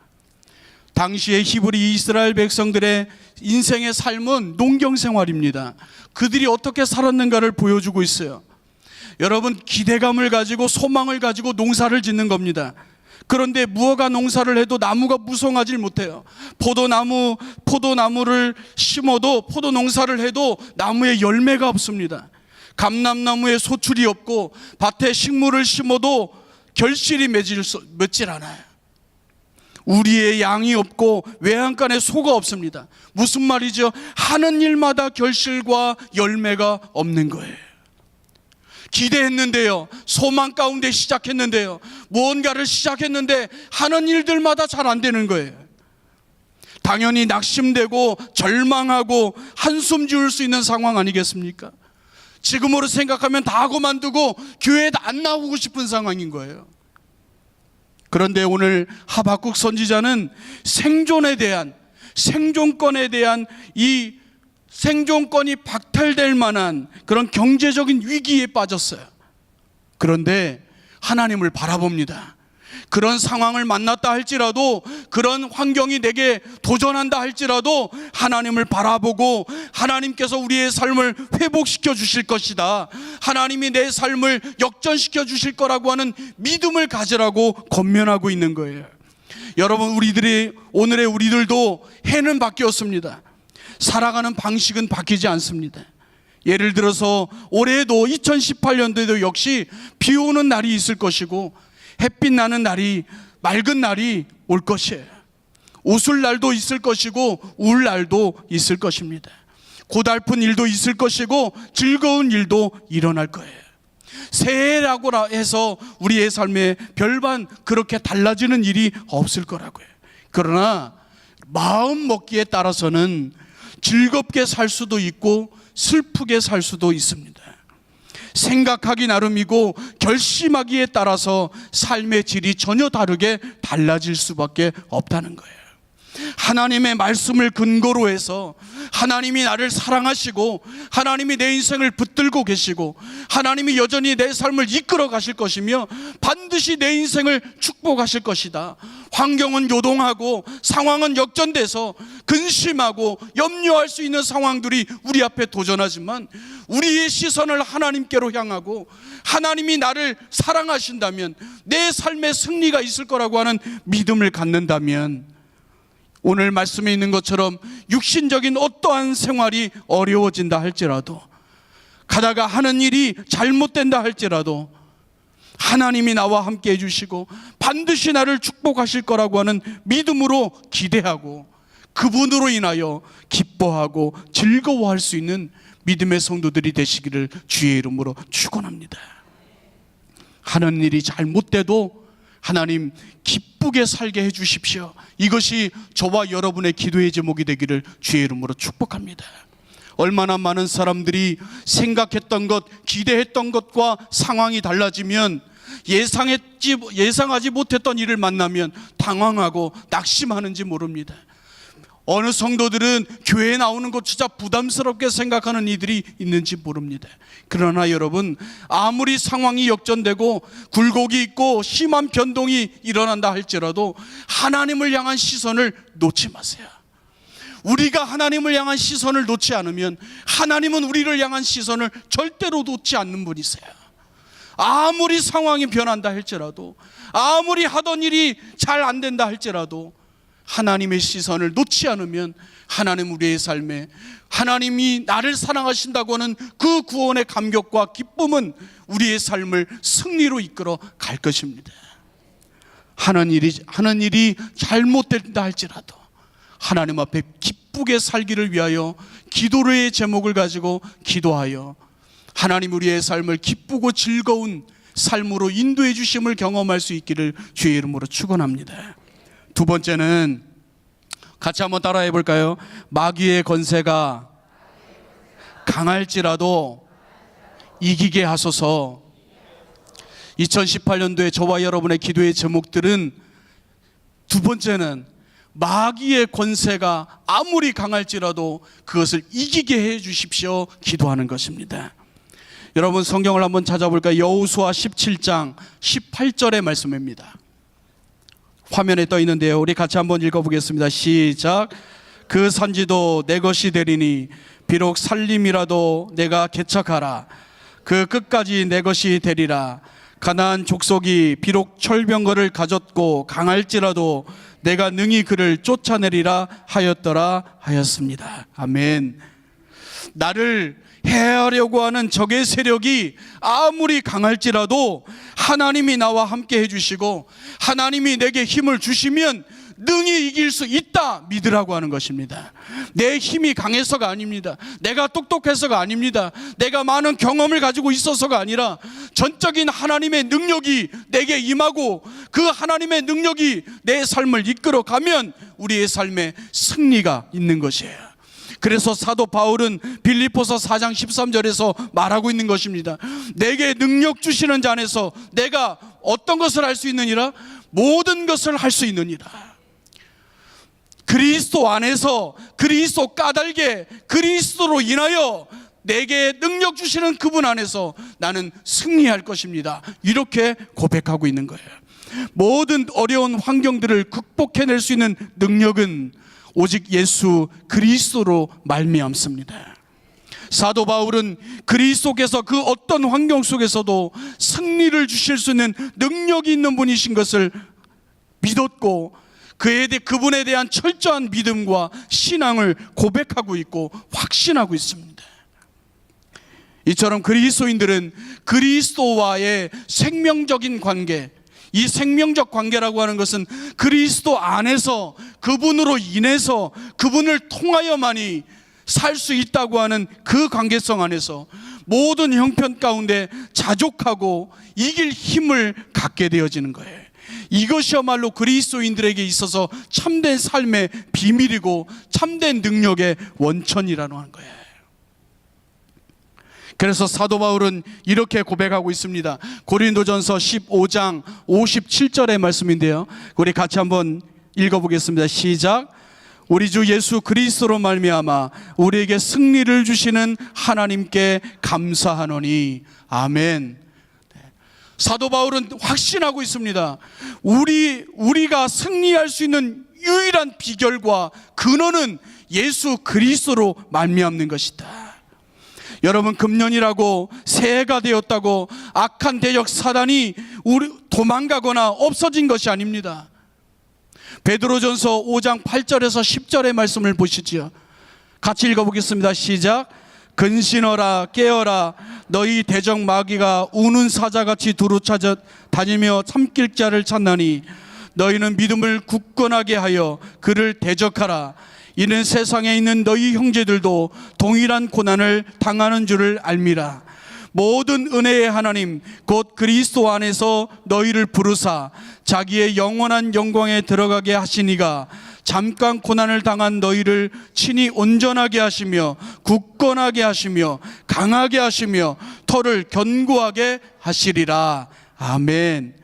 당시의 히브리 이스라엘 백성들의 인생의 삶은 농경 생활입니다. 그들이 어떻게 살았는가를 보여주고 있어요. 여러분 기대감을 가지고 소망을 가지고 농사를 짓는 겁니다. 그런데 무화과 농사를 해도 나무가 무성하질 못해요. 포도나무를 심어도 포도 농사를 해도 나무에 열매가 없습니다. 감람나무에 소출이 없고 밭에 식물을 심어도 결실이 맺질 않아요. 우리의 양이 없고 외양간에 소가 없습니다. 무슨 말이죠? 하는 일마다 결실과 열매가 없는 거예요. 기대했는데요, 소망 가운데 시작했는데요, 무언가를 시작했는데 하는 일들마다 잘 안 되는 거예요. 당연히 낙심되고 절망하고 한숨 지을 수 있는 상황 아니겠습니까? 지금으로 생각하면 다 그만두고 교회에 안 나오고 싶은 상황인 거예요. 그런데 오늘 하박국 선지자는 생존권에 대한 이 생존권이 박탈될 만한 그런 경제적인 위기에 빠졌어요. 그런데 하나님을 바라봅니다. 그런 상황을 만났다 할지라도, 그런 환경이 내게 도전한다 할지라도 하나님을 바라보고 하나님께서 우리의 삶을 회복시켜 주실 것이다, 하나님이 내 삶을 역전시켜 주실 거라고 하는 믿음을 가지라고 권면하고 있는 거예요. 여러분, 오늘의 우리들도 해는 바뀌었습니다. 살아가는 방식은 바뀌지 않습니다. 예를 들어서 올해도 2018년도에도 역시 비 오는 날이 있을 것이고 햇빛 나는 날이, 맑은 날이 올 것이에요. 웃을 날도 있을 것이고 울 날도 있을 것입니다. 고달픈 일도 있을 것이고 즐거운 일도 일어날 거예요. 새해라고 해서 우리의 삶에 별반 그렇게 달라지는 일이 없을 거라고요. 그러나 마음 먹기에 따라서는 즐겁게 살 수도 있고 슬프게 살 수도 있습니다. 생각하기 나름이고 결심하기에 따라서 삶의 질이 전혀 다르게 달라질 수밖에 없다는 거예요. 하나님의 말씀을 근거로 해서 하나님이 나를 사랑하시고 하나님이 내 인생을 붙들고 계시고 하나님이 여전히 내 삶을 이끌어 가실 것이며 반드시 내 인생을 축복하실 것이다, 환경은 요동하고 상황은 역전돼서 근심하고 염려할 수 있는 상황들이 우리 앞에 도전하지만 우리의 시선을 하나님께로 향하고 하나님이 나를 사랑하신다면 내 삶에 승리가 있을 거라고 하는 믿음을 갖는다면 오늘 말씀에 있는 것처럼 육신적인 어떠한 생활이 어려워진다 할지라도 가다가 하는 일이 잘못된다 할지라도 하나님이 나와 함께 해주시고 반드시 나를 축복하실 거라고 하는 믿음으로 기대하고 그분으로 인하여 기뻐하고 즐거워할 수 있는 믿음의 성도들이 되시기를 주의 이름으로 축원합니다. 하는 일이 잘못돼도 하나님 기쁘게 살게 해주십시오. 이것이 저와 여러분의 기도의 제목이 되기를 주의 이름으로 축복합니다. 얼마나 많은 사람들이 생각했던 것, 기대했던 것과 상황이 달라지면 예상하지 못했던 일을 만나면 당황하고 낙심하는지 모릅니다. 어느 성도들은 교회에 나오는 것 진짜 부담스럽게 생각하는 이들이 있는지 모릅니다. 그러나 여러분, 아무리 상황이 역전되고 굴곡이 있고 심한 변동이 일어난다 할지라도 하나님을 향한 시선을 놓지 마세요. 우리가 하나님을 향한 시선을 놓지 않으면 하나님은 우리를 향한 시선을 절대로 놓지 않는 분이세요. 아무리 상황이 변한다 할지라도 아무리 하던 일이 잘 안 된다 할지라도 하나님의 시선을 놓지 않으면 하나님 우리의 삶에 하나님이 나를 사랑하신다고 하는 그 구원의 감격과 기쁨은 우리의 삶을 승리로 이끌어 갈 것입니다. 하는 일이 잘못된다 할지라도 하나님 앞에 기쁘게 살기를 위하여 기도의 제목을 가지고 기도하여 하나님 우리의 삶을 기쁘고 즐거운 삶으로 인도해 주심을 경험할 수 있기를 주의 이름으로 축원합니다. 두 번째는 같이 한번 따라해 볼까요? 마귀의 권세가 강할지라도 이기게 하소서. 2018년도에 저와 여러분의 기도의 제목들은 두 번째는 마귀의 권세가 아무리 강할지라도 그것을 이기게 해 주십시오 기도하는 것입니다. 여러분 성경을 한번 찾아볼까요? 여호수아 17장 18절의 말씀입니다. 화면에 떠 있는데요, 우리 같이 한번 읽어보겠습니다. 시작. 그 산지도 내 것이 되리니 비록 살림이라도 내가 개척하라. 그 끝까지 내 것이 되리라. 가나안 족속이 비록 철병거를 가졌고 강할지라도 내가 능히 그를 쫓아내리라 하였더라 하였습니다. 아멘. 나를 해하려고 하는 적의 세력이 아무리 강할지라도 하나님이 나와 함께 해주시고 하나님이 내게 힘을 주시면 능히 이길 수 있다 믿으라고 하는 것입니다. 내 힘이 강해서가 아닙니다. 내가 똑똑해서가 아닙니다. 내가 많은 경험을 가지고 있어서가 아니라 전적인 하나님의 능력이 내게 임하고 그 하나님의 능력이 내 삶을 이끌어 가면 우리의 삶에 승리가 있는 것이에요. 그래서 사도 바울은 빌립보서 4장 13절에서 말하고 있는 것입니다. 내게 능력 주시는 자 안에서 내가 어떤 것을 할 수 있느니라? 모든 것을 할 수 있느니라. 그리스도 안에서 그리스도 까닭에 그리스도로 인하여 내게 능력 주시는 그분 안에서 나는 승리할 것입니다. 이렇게 고백하고 있는 거예요. 모든 어려운 환경들을 극복해낼 수 있는 능력은 오직 예수 그리스도로 말미암습니다. 사도 바울은 그리스도께서 그 어떤 환경 속에서도 승리를 주실 수 있는 능력이 있는 분이신 것을 믿었고 그분에 대한 철저한 믿음과 신앙을 고백하고 있고 확신하고 있습니다. 이처럼 그리스도인들은 그리스도와의 생명적인 관계, 이 생명적 관계라고 하는 것은 그리스도 안에서 그분으로 인해서 그분을 통하여만이 살 수 있다고 하는 그 관계성 안에서 모든 형편 가운데 자족하고 이길 힘을 갖게 되어지는 거예요. 이것이야말로 그리스도인들에게 있어서 참된 삶의 비밀이고 참된 능력의 원천이라는 거예요. 그래서 사도 바울은 이렇게 고백하고 있습니다. 고린도전서 15장 57절의 말씀인데요, 우리 같이 한번 읽어보겠습니다. 시작. 우리 주 예수 그리스도로 말미암아 우리에게 승리를 주시는 하나님께 감사하노니 아멘. 사도 바울은 확신하고 있습니다. 우리가 승리할 수 있는 유일한 비결과 근원은 예수 그리스도로 말미암는 것이다. 여러분, 금년이라고 새해가 되었다고 악한 대적 사단이 도망가거나 없어진 것이 아닙니다. 베드로전서 5장 8절에서 10절의 말씀을 보시지요. 같이 읽어보겠습니다. 시작. 근신어라 깨어라, 너희 대적 마귀가 우는 사자같이 두루 찾아 다니며 참길 자를 찾나니 너희는 믿음을 굳건하게 하여 그를 대적하라. 이는 세상에 있는 너희 형제들도 동일한 고난을 당하는 줄을 알미라. 모든 은혜의 하나님 곧 그리스도 안에서 너희를 부르사 자기의 영원한 영광에 들어가게 하시니가 잠깐 고난을 당한 너희를 친히 온전하게 하시며 굳건하게 하시며 강하게 하시며 터를 견고하게 하시리라. 아멘.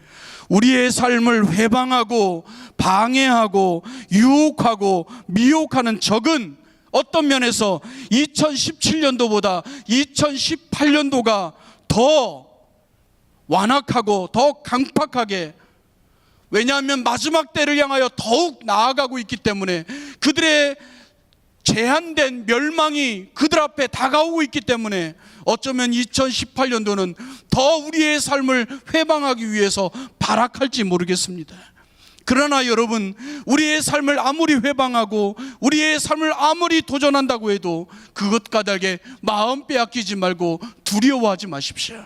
우리의 삶을 회방하고 방해하고 유혹하고 미혹하는 적은 어떤 면에서 2017년도보다 2018년도가 더 완악하고 더 강팍하게, 왜냐하면 마지막 때를 향하여 더욱 나아가고 있기 때문에, 그들의 제한된 멸망이 그들 앞에 다가오고 있기 때문에 어쩌면 2018년도는 더 우리의 삶을 회방하기 위해서 발악할지 모르겠습니다. 그러나 여러분, 우리의 삶을 아무리 회방하고 우리의 삶을 아무리 도전한다고 해도 그것 까닭에 마음 빼앗기지 말고 두려워하지 마십시오.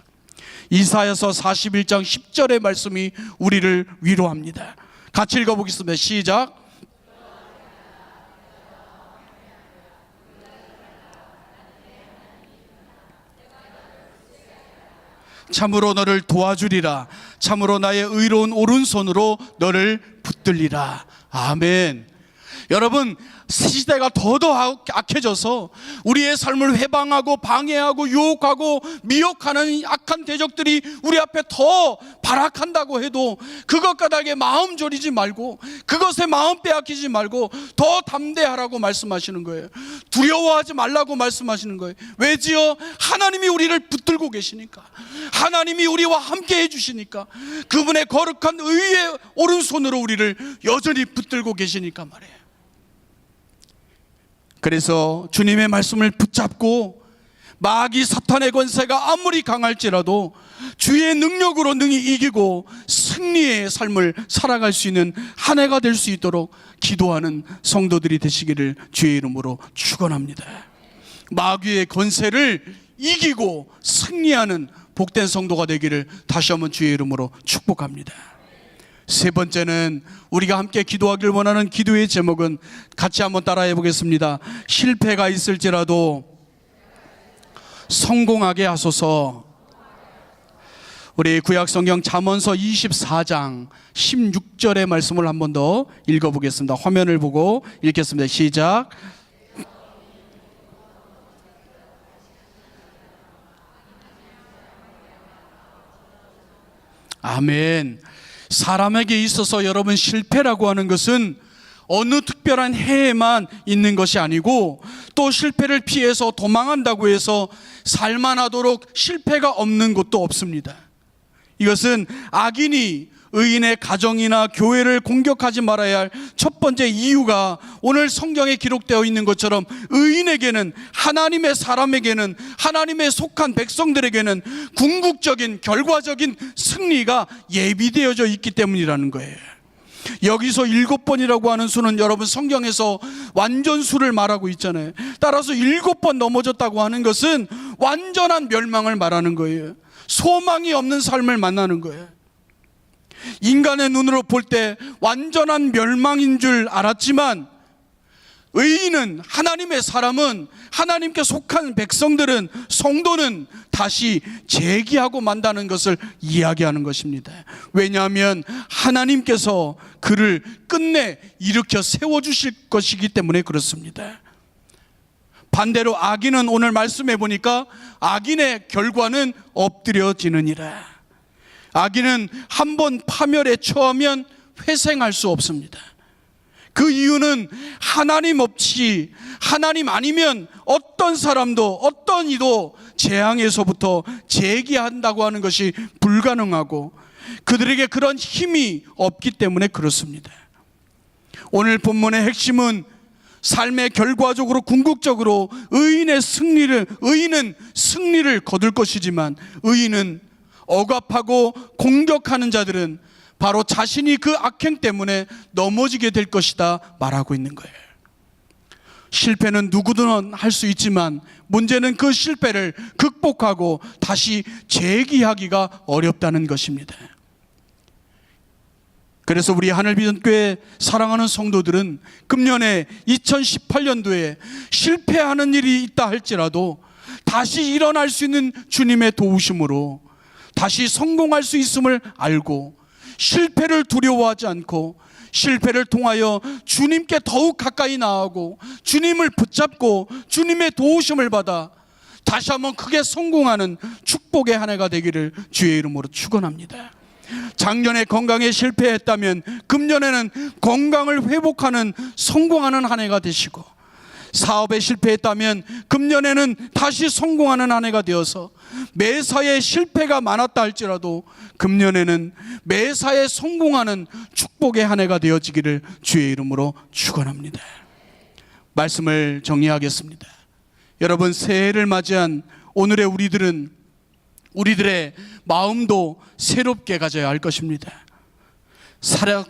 이사야서 41장 10절의 말씀이 우리를 위로합니다. 같이 읽어보겠습니다. 시작. 참으로 너를 도와주리라. 참으로 나의 의로운 오른손으로 너를 붙들리라. 아멘. 여러분, 시대가 더더 악해져서 우리의 삶을 회방하고 방해하고 유혹하고 미혹하는 악한 대적들이 우리 앞에 더 발악한다고 해도 그것 까닭에 마음 졸이지 말고, 그것에 마음 빼앗기지 말고 더 담대하라고 말씀하시는 거예요. 두려워하지 말라고 말씀하시는 거예요. 왜지요? 하나님이 우리를 붙들고 계시니까, 하나님이 우리와 함께 해주시니까, 그분의 거룩한 의의 오른손으로 우리를 여전히 붙들고 계시니까 말이에요. 그래서 주님의 말씀을 붙잡고 마귀 사탄의 권세가 아무리 강할지라도 주의 능력으로 능히 이기고 승리의 삶을 살아갈 수 있는 한 해가 될 수 있도록 기도하는 성도들이 되시기를 주의 이름으로 축원합니다. 마귀의 권세를 이기고 승리하는 복된 성도가 되기를 다시 한번 주의 이름으로 축복합니다. 세 번째는 우리가 함께 기도하길 원하는 기도의 제목은 같이 한번 따라해 보겠습니다. 실패가 있을지라도 성공하게 하소서. 우리 구약성경 잠언서 24장 16절의 말씀을 한 번 더 읽어보겠습니다. 화면을 보고 읽겠습니다. 시작. 아멘. 사람에게 있어서 여러분, 실패라고 하는 것은 어느 특별한 해에만 있는 것이 아니고, 또 실패를 피해서 도망한다고 해서 살만하도록 실패가 없는 곳도 없습니다. 이것은 악인이 의인의 가정이나 교회를 공격하지 말아야 할 첫 번째 이유가 오늘 성경에 기록되어 있는 것처럼 의인에게는, 하나님의 사람에게는, 하나님의 속한 백성들에게는 궁극적인 결과적인 승리가 예비되어져 있기 때문이라는 거예요. 여기서 7번이라고 하는 수는 여러분, 성경에서 완전수를 말하고 있잖아요. 따라서 7번 넘어졌다고 하는 것은 완전한 멸망을 말하는 거예요. 소망이 없는 삶을 만나는 거예요. 인간의 눈으로 볼 때 완전한 멸망인 줄 알았지만, 의인은, 하나님의 사람은, 하나님께 속한 백성들은, 성도는 다시 재기하고 만다는 것을 이야기하는 것입니다. 왜냐하면 하나님께서 그를 끝내 일으켜 세워주실 것이기 때문에 그렇습니다. 반대로 악인은, 오늘 말씀해 보니까 악인의 결과는 엎드려지느니라. 악인은 한번 파멸에 처하면 회생할 수 없습니다. 그 이유는 하나님 없이, 하나님 아니면 어떤 사람도 어떤 이도 재앙에서부터 재기한다고 하는 것이 불가능하고 그들에게 그런 힘이 없기 때문에 그렇습니다. 오늘 본문의 핵심은 삶의 결과적으로 궁극적으로 의인은 승리를 거둘 것이지만 의인은 억압하고 공격하는 자들은 바로 자신이 그 악행 때문에 넘어지게 될 것이다 말하고 있는 거예요. 실패는 누구든 할 수 있지만 문제는 그 실패를 극복하고 다시 재기하기가 어렵다는 것입니다. 그래서 우리 하늘비전교회 사랑하는 성도들은 금년에 2018년도에 실패하는 일이 있다 할지라도 다시 일어날 수 있는 주님의 도우심으로 다시 성공할 수 있음을 알고 실패를 두려워하지 않고 실패를 통하여 주님께 더욱 가까이 나아가고 주님을 붙잡고 주님의 도우심을 받아 다시 한번 크게 성공하는 축복의 한 해가 되기를 주의 이름으로 축원합니다. 작년에 건강에 실패했다면 금년에는 건강을 회복하는 성공하는 한 해가 되시고, 사업에 실패했다면 금년에는 다시 성공하는 한 해가 되어서 매사에 실패가 많았다 할지라도 금년에는 매사에 성공하는 축복의 한 해가 되어지기를 주의 이름으로 축원합니다. 말씀을 정리하겠습니다. 여러분, 새해를 맞이한 오늘의 우리들의 마음도 새롭게 가져야 할 것입니다.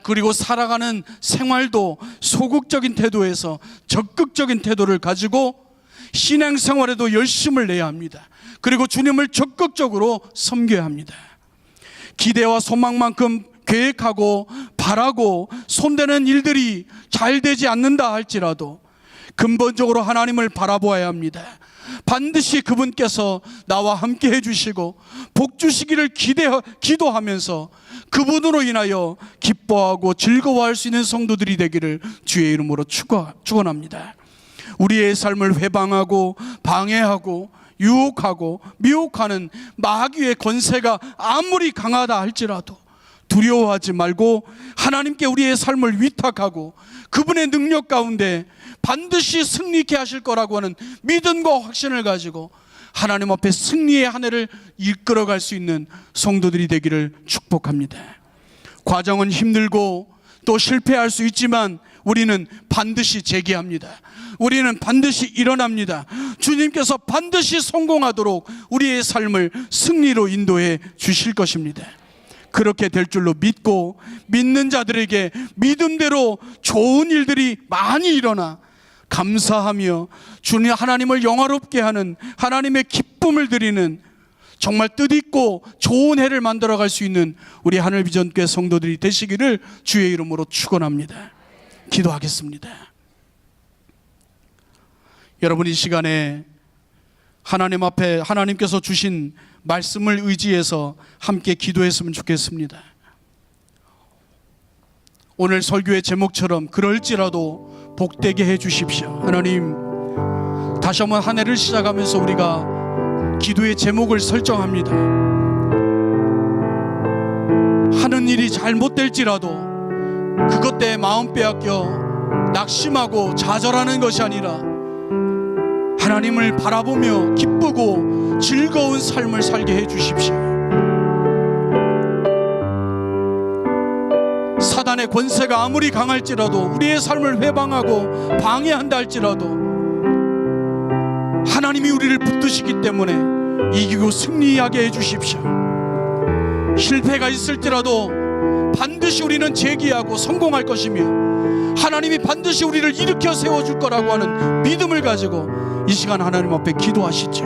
그리고 살아가는 생활도 소극적인 태도에서 적극적인 태도를 가지고 신앙생활에도 열심을 내야 합니다. 그리고 주님을 적극적으로 섬겨야 합니다. 기대와 소망만큼 계획하고 바라고 손대는 일들이 잘 되지 않는다 할지라도 근본적으로 하나님을 바라보아야 합니다. 반드시 그분께서 나와 함께 해주시고 복 주시기를 기도하면서 그분으로 인하여 기뻐하고 즐거워할 수 있는 성도들이 되기를 주의 이름으로 축원합니다. 우리의 삶을 회방하고 방해하고 유혹하고 미혹하는 마귀의 권세가 아무리 강하다 할지라도 두려워하지 말고 하나님께 우리의 삶을 위탁하고 그분의 능력 가운데 반드시 승리케 하실 거라고 하는 믿음과 확신을 가지고 하나님 앞에 승리의 한 해를 이끌어갈 수 있는 성도들이 되기를 축복합니다. 과정은 힘들고 또 실패할 수 있지만 우리는 반드시 재기합니다. 우리는 반드시 일어납니다. 주님께서 반드시 성공하도록 우리의 삶을 승리로 인도해 주실 것입니다. 그렇게 될 줄로 믿고 믿는 자들에게 믿음대로 좋은 일들이 많이 일어나 감사하며 주님 하나님을 영화롭게 하는 하나님의 기쁨을 드리는 정말 뜻있고 좋은 해를 만들어갈 수 있는 우리 하늘비전교회 성도들이 되시기를 주의 이름으로 축원합니다. 기도하겠습니다. 여러분, 이 시간에 하나님 앞에 하나님께서 주신 말씀을 의지해서 함께 기도했으면 좋겠습니다. 오늘 설교의 제목처럼 그럴지라도 복되게 해 주십시오. 하나님, 다시 한번 한 해를 시작하면서 우리가 기도의 제목을 설정합니다. 하는 일이 잘못될지라도 그것 때문에 마음 빼앗겨 낙심하고 좌절하는 것이 아니라 하나님을 바라보며 기쁘고 즐거운 삶을 살게 해 주십시오. 사단의 권세가 아무리 강할지라도 우리의 삶을 회방하고 방해한다 할지라도 하나님이 우리를 붙드시기 때문에 이기고 승리하게 해 주십시오. 실패가 있을지라도 반드시 우리는 재기하고 성공할 것이며 하나님이 반드시 우리를 일으켜 세워줄 거라고 하는 믿음을 가지고 이 시간 하나님 앞에 기도하시죠.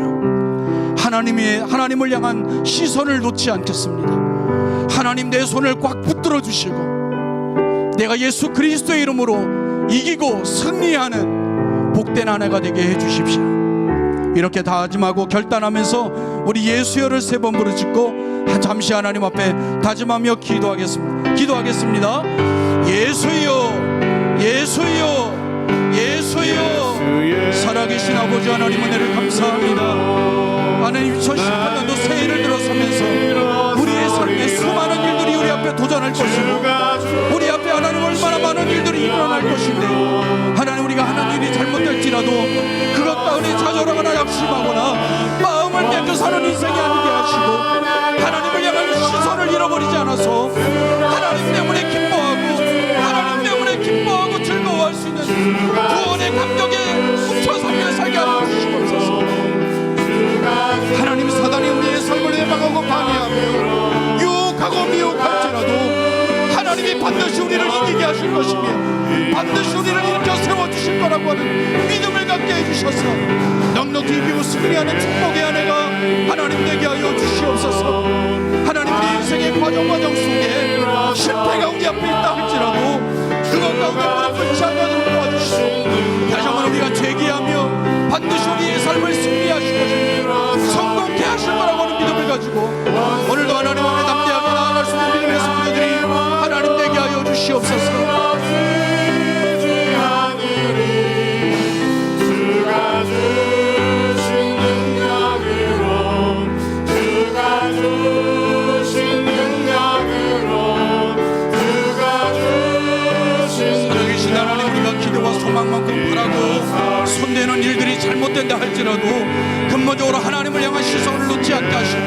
하나님을 향한 시선을 놓지 않겠습니다. 하나님, 내 손을 꽉 붙들어 주시고 내가 예수 그리스도의 이름으로 이기고 승리하는 복된 한 해가 되게 해 주십시오. 이렇게 다짐하고 결단하면서 우리 예수여를 3번 부르짖고 잠시 하나님 앞에 다짐하며 기도하겠습니다. 예수여, 예수여, 예수여. 살아계신 아버지 하나님, 은혜를 감사합니다. 하나님, 2018년도 새해를 들어서면서 우리의 삶에 수많은 일들이 우리 앞에 도전할 것이고 우리 앞에 하나님 얼마나 많은 일들이 일어날 것이고 인생이 아니게 하시고 하나님을 향한 시선을 잃어버리지 않아서 하나님 때문에 기뻐하고 즐거워할 수 있는 구원의 감격에 묻혀 살게 하여 주시옵소서. 하나님, 사단이 우리의 삶을 해방하고 방해하며 유혹하고 미혹할지라도 하나님이 반드시 우리를 이기게 하실 것이며 반드시 우리를 일으켜 세워주실 거라고 하는 믿음을 갖게 해주셔서 넉넉히 이기고 승리하는 축복의 한 해가 하나님 되게 하여 주시옵소서. 하나님, 우리 인생의 과정 속에 실패가 우리 앞에 있다 할지라도 그것 가운데 무릎을 치하도록 도와주시고 다시 한번 우리가 재기하며 반드시 우리의 삶을 승리하실 것입니다. 성공케 하실 거라고 하는 믿음을 가지고 오늘도 하나님 앞에 담대하게 나아갈 수 있는 믿음의 성도들이 하나님 되게 하여 주시옵소서. 소망만큼 바라고 손대는 일들이 잘못된다 할지라도 근본적으로 하나님을 향한 시선을 놓지 않게 하시고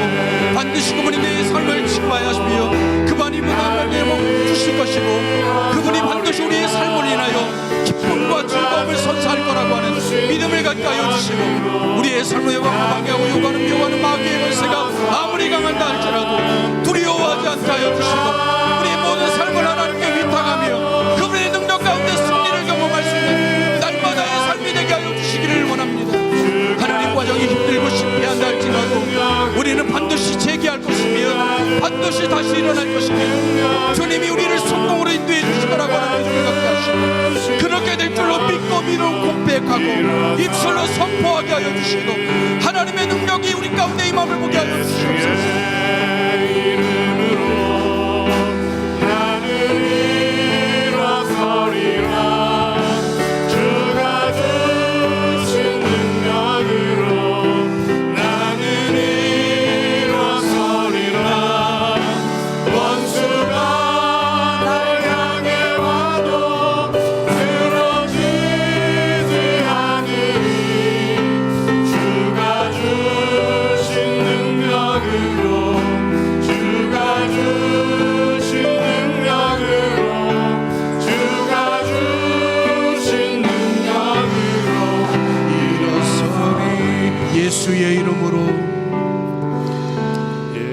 반드시 그분이 내 삶을 지켜야 하시며 그분이 문화를 주실 것이고 그분이 반드시 우리의 삶을 인하여 기쁨과 즐거움을 선사할 거라고 하는 믿음을 갖게 하여 주시고 우리의 삶을 방해하고 요구하는 마귀의 권세가 아무리 강한다 할지라도 두려워하지 않게 하여 주시고 우리의 모든 삶을 하나님께 위탁하며 그분의 능력 가운데 승리를 경험할 수 있는 날마다의 삶이 되게 하여 주시기를 원합니다. 하나님, 과정이 힘들고 실패한다 할지라도 우리는 반드시 재기할 것이며 반드시 다시 일어날 것이며 주님이 우리를 성공으로 인도해 주실 거라고 하는 믿음을 갖게 하시고 그렇게 될 줄로 믿고 고백하고 입술로 선포하게 하여 주시고 하나님의 능력이 우리 가운데 임함을 보게 하여 주시옵소서. 예수의 이름으로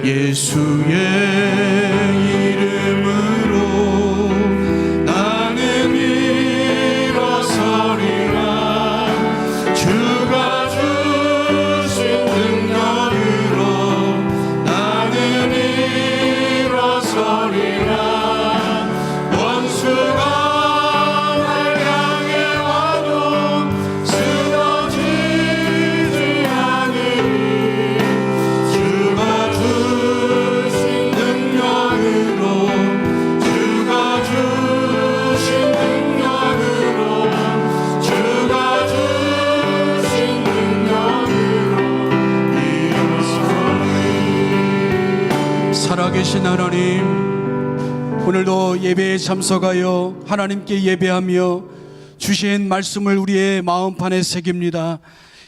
예수의 이름으로 나는 일어서리라. 주가 주신 능력으로 나는 일어서리라. 원수가 날 향해 와도 쓰러지지 않으리. 주가 주신 능력으로 주가 주신 능력으로 주가 주신 능력으로 일어서리. 살아계신 하나님, 오늘도 예배에 참석하여 하나님께 예배하며 주신 말씀을 우리의 마음판에 새깁니다.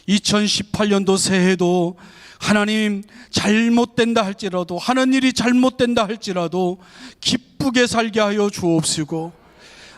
2018년도 새해도 하나님 잘못된다 할지라도 하는 일이 잘못된다 할지라도 기쁘게 살게 하여 주옵시고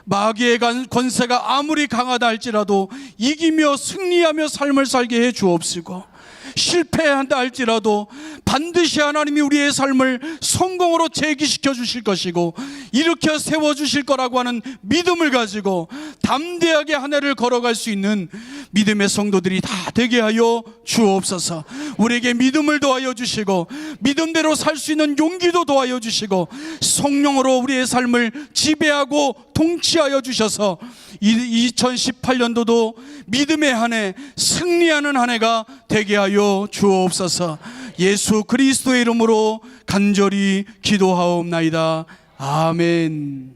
마귀의 권세가 아무리 강하다 할지라도 이기며 승리하며 삶을 살게 해 주옵시고 실패한다 할지라도 반드시 하나님이 우리의 삶을 성공으로 재기시켜 주실 것이고 일으켜 세워 주실 거라고 하는 믿음을 가지고 담대하게 한 해를 걸어갈 수 있는 믿음의 성도들이 다 되게 하여 주옵소서. 우리에게 믿음을 더하여 주시고 믿음대로 살 수 있는 용기도 더하여 주시고 성령으로 우리의 삶을 지배하고 통치하여 주셔서 2018년도도 믿음의 한 해, 승리하는 한 해가 되게 하여 주옵소서. 예수 그리스도의 이름으로 간절히 기도하옵나이다. 아멘.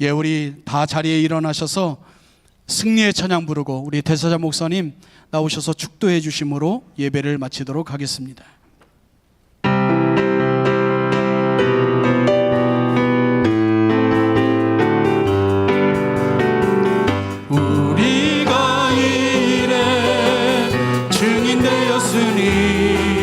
예, 우리 다 자리에 일어나셔서 승리의 찬양 부르고 우리 대사자 목사님 나오셔서 축도해 주심으로 예배를 마치도록 하겠습니다. 우리가 이 일에 증인 되었으니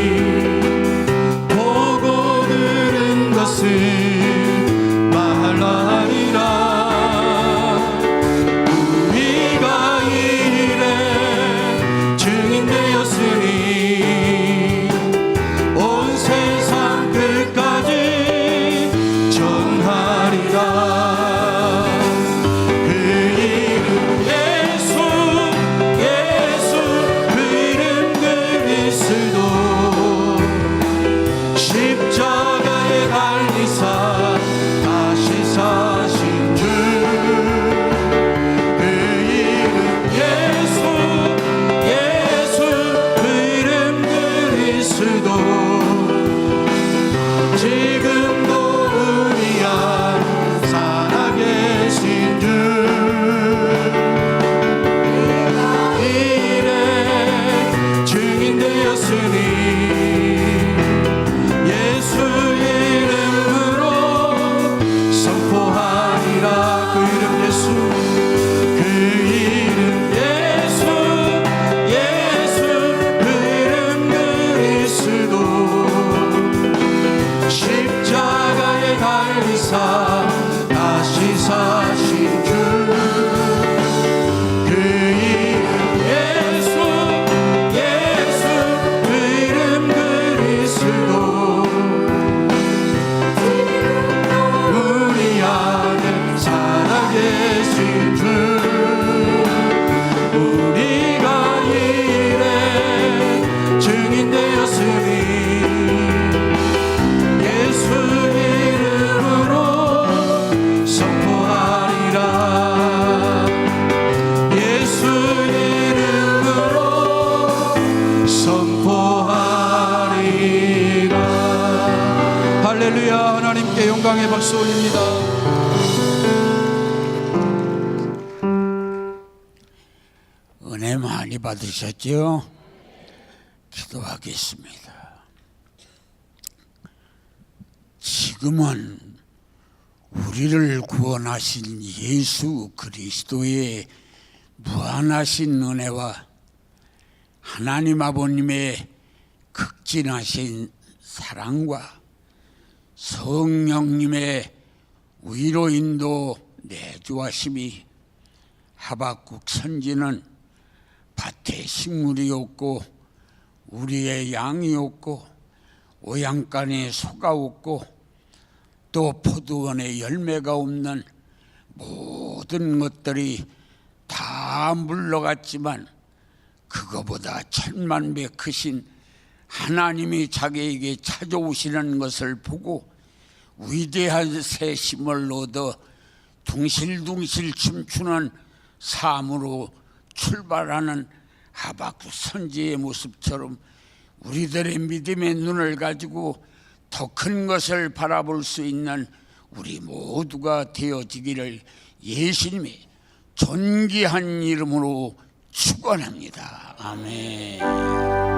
다시 사신 주그 이름 예수 예수 그 이름 그리스도 우리 안에 살아계신 주 우리가 이래 증인되었으니 예수 이름으로 선포하리라 예수 이름으로 선포하리라 할렐루야 하나님께 영광의 박수 올립니다. 은혜 많이 받으셨죠? 기도하겠습니다. 지금은 우리를 구원하신 예수 그리스도의 무한하신 은혜와 하나님 아버님의 극진하신 사랑과 성령님의 위로 인도 내주하심이 하박국 선지는 밭에 식물이 없고 우리의 양이 없고 오양간에 소가 없고 또 포도원에 열매가 없는 모든 것들이 다 물러갔지만 그거보다 천만배 크신 하나님이 자기에게 찾아오시는 것을 보고 위대한 새 힘을 얻어 둥실둥실 춤추는 삶으로 출발하는 하박국 선지의 모습처럼 우리들의 믿음의 눈을 가지고 더 큰 것을 바라볼 수 있는 우리 모두가 되어지기를 예수님의 존귀한 이름으로 축원합니다. 아멘.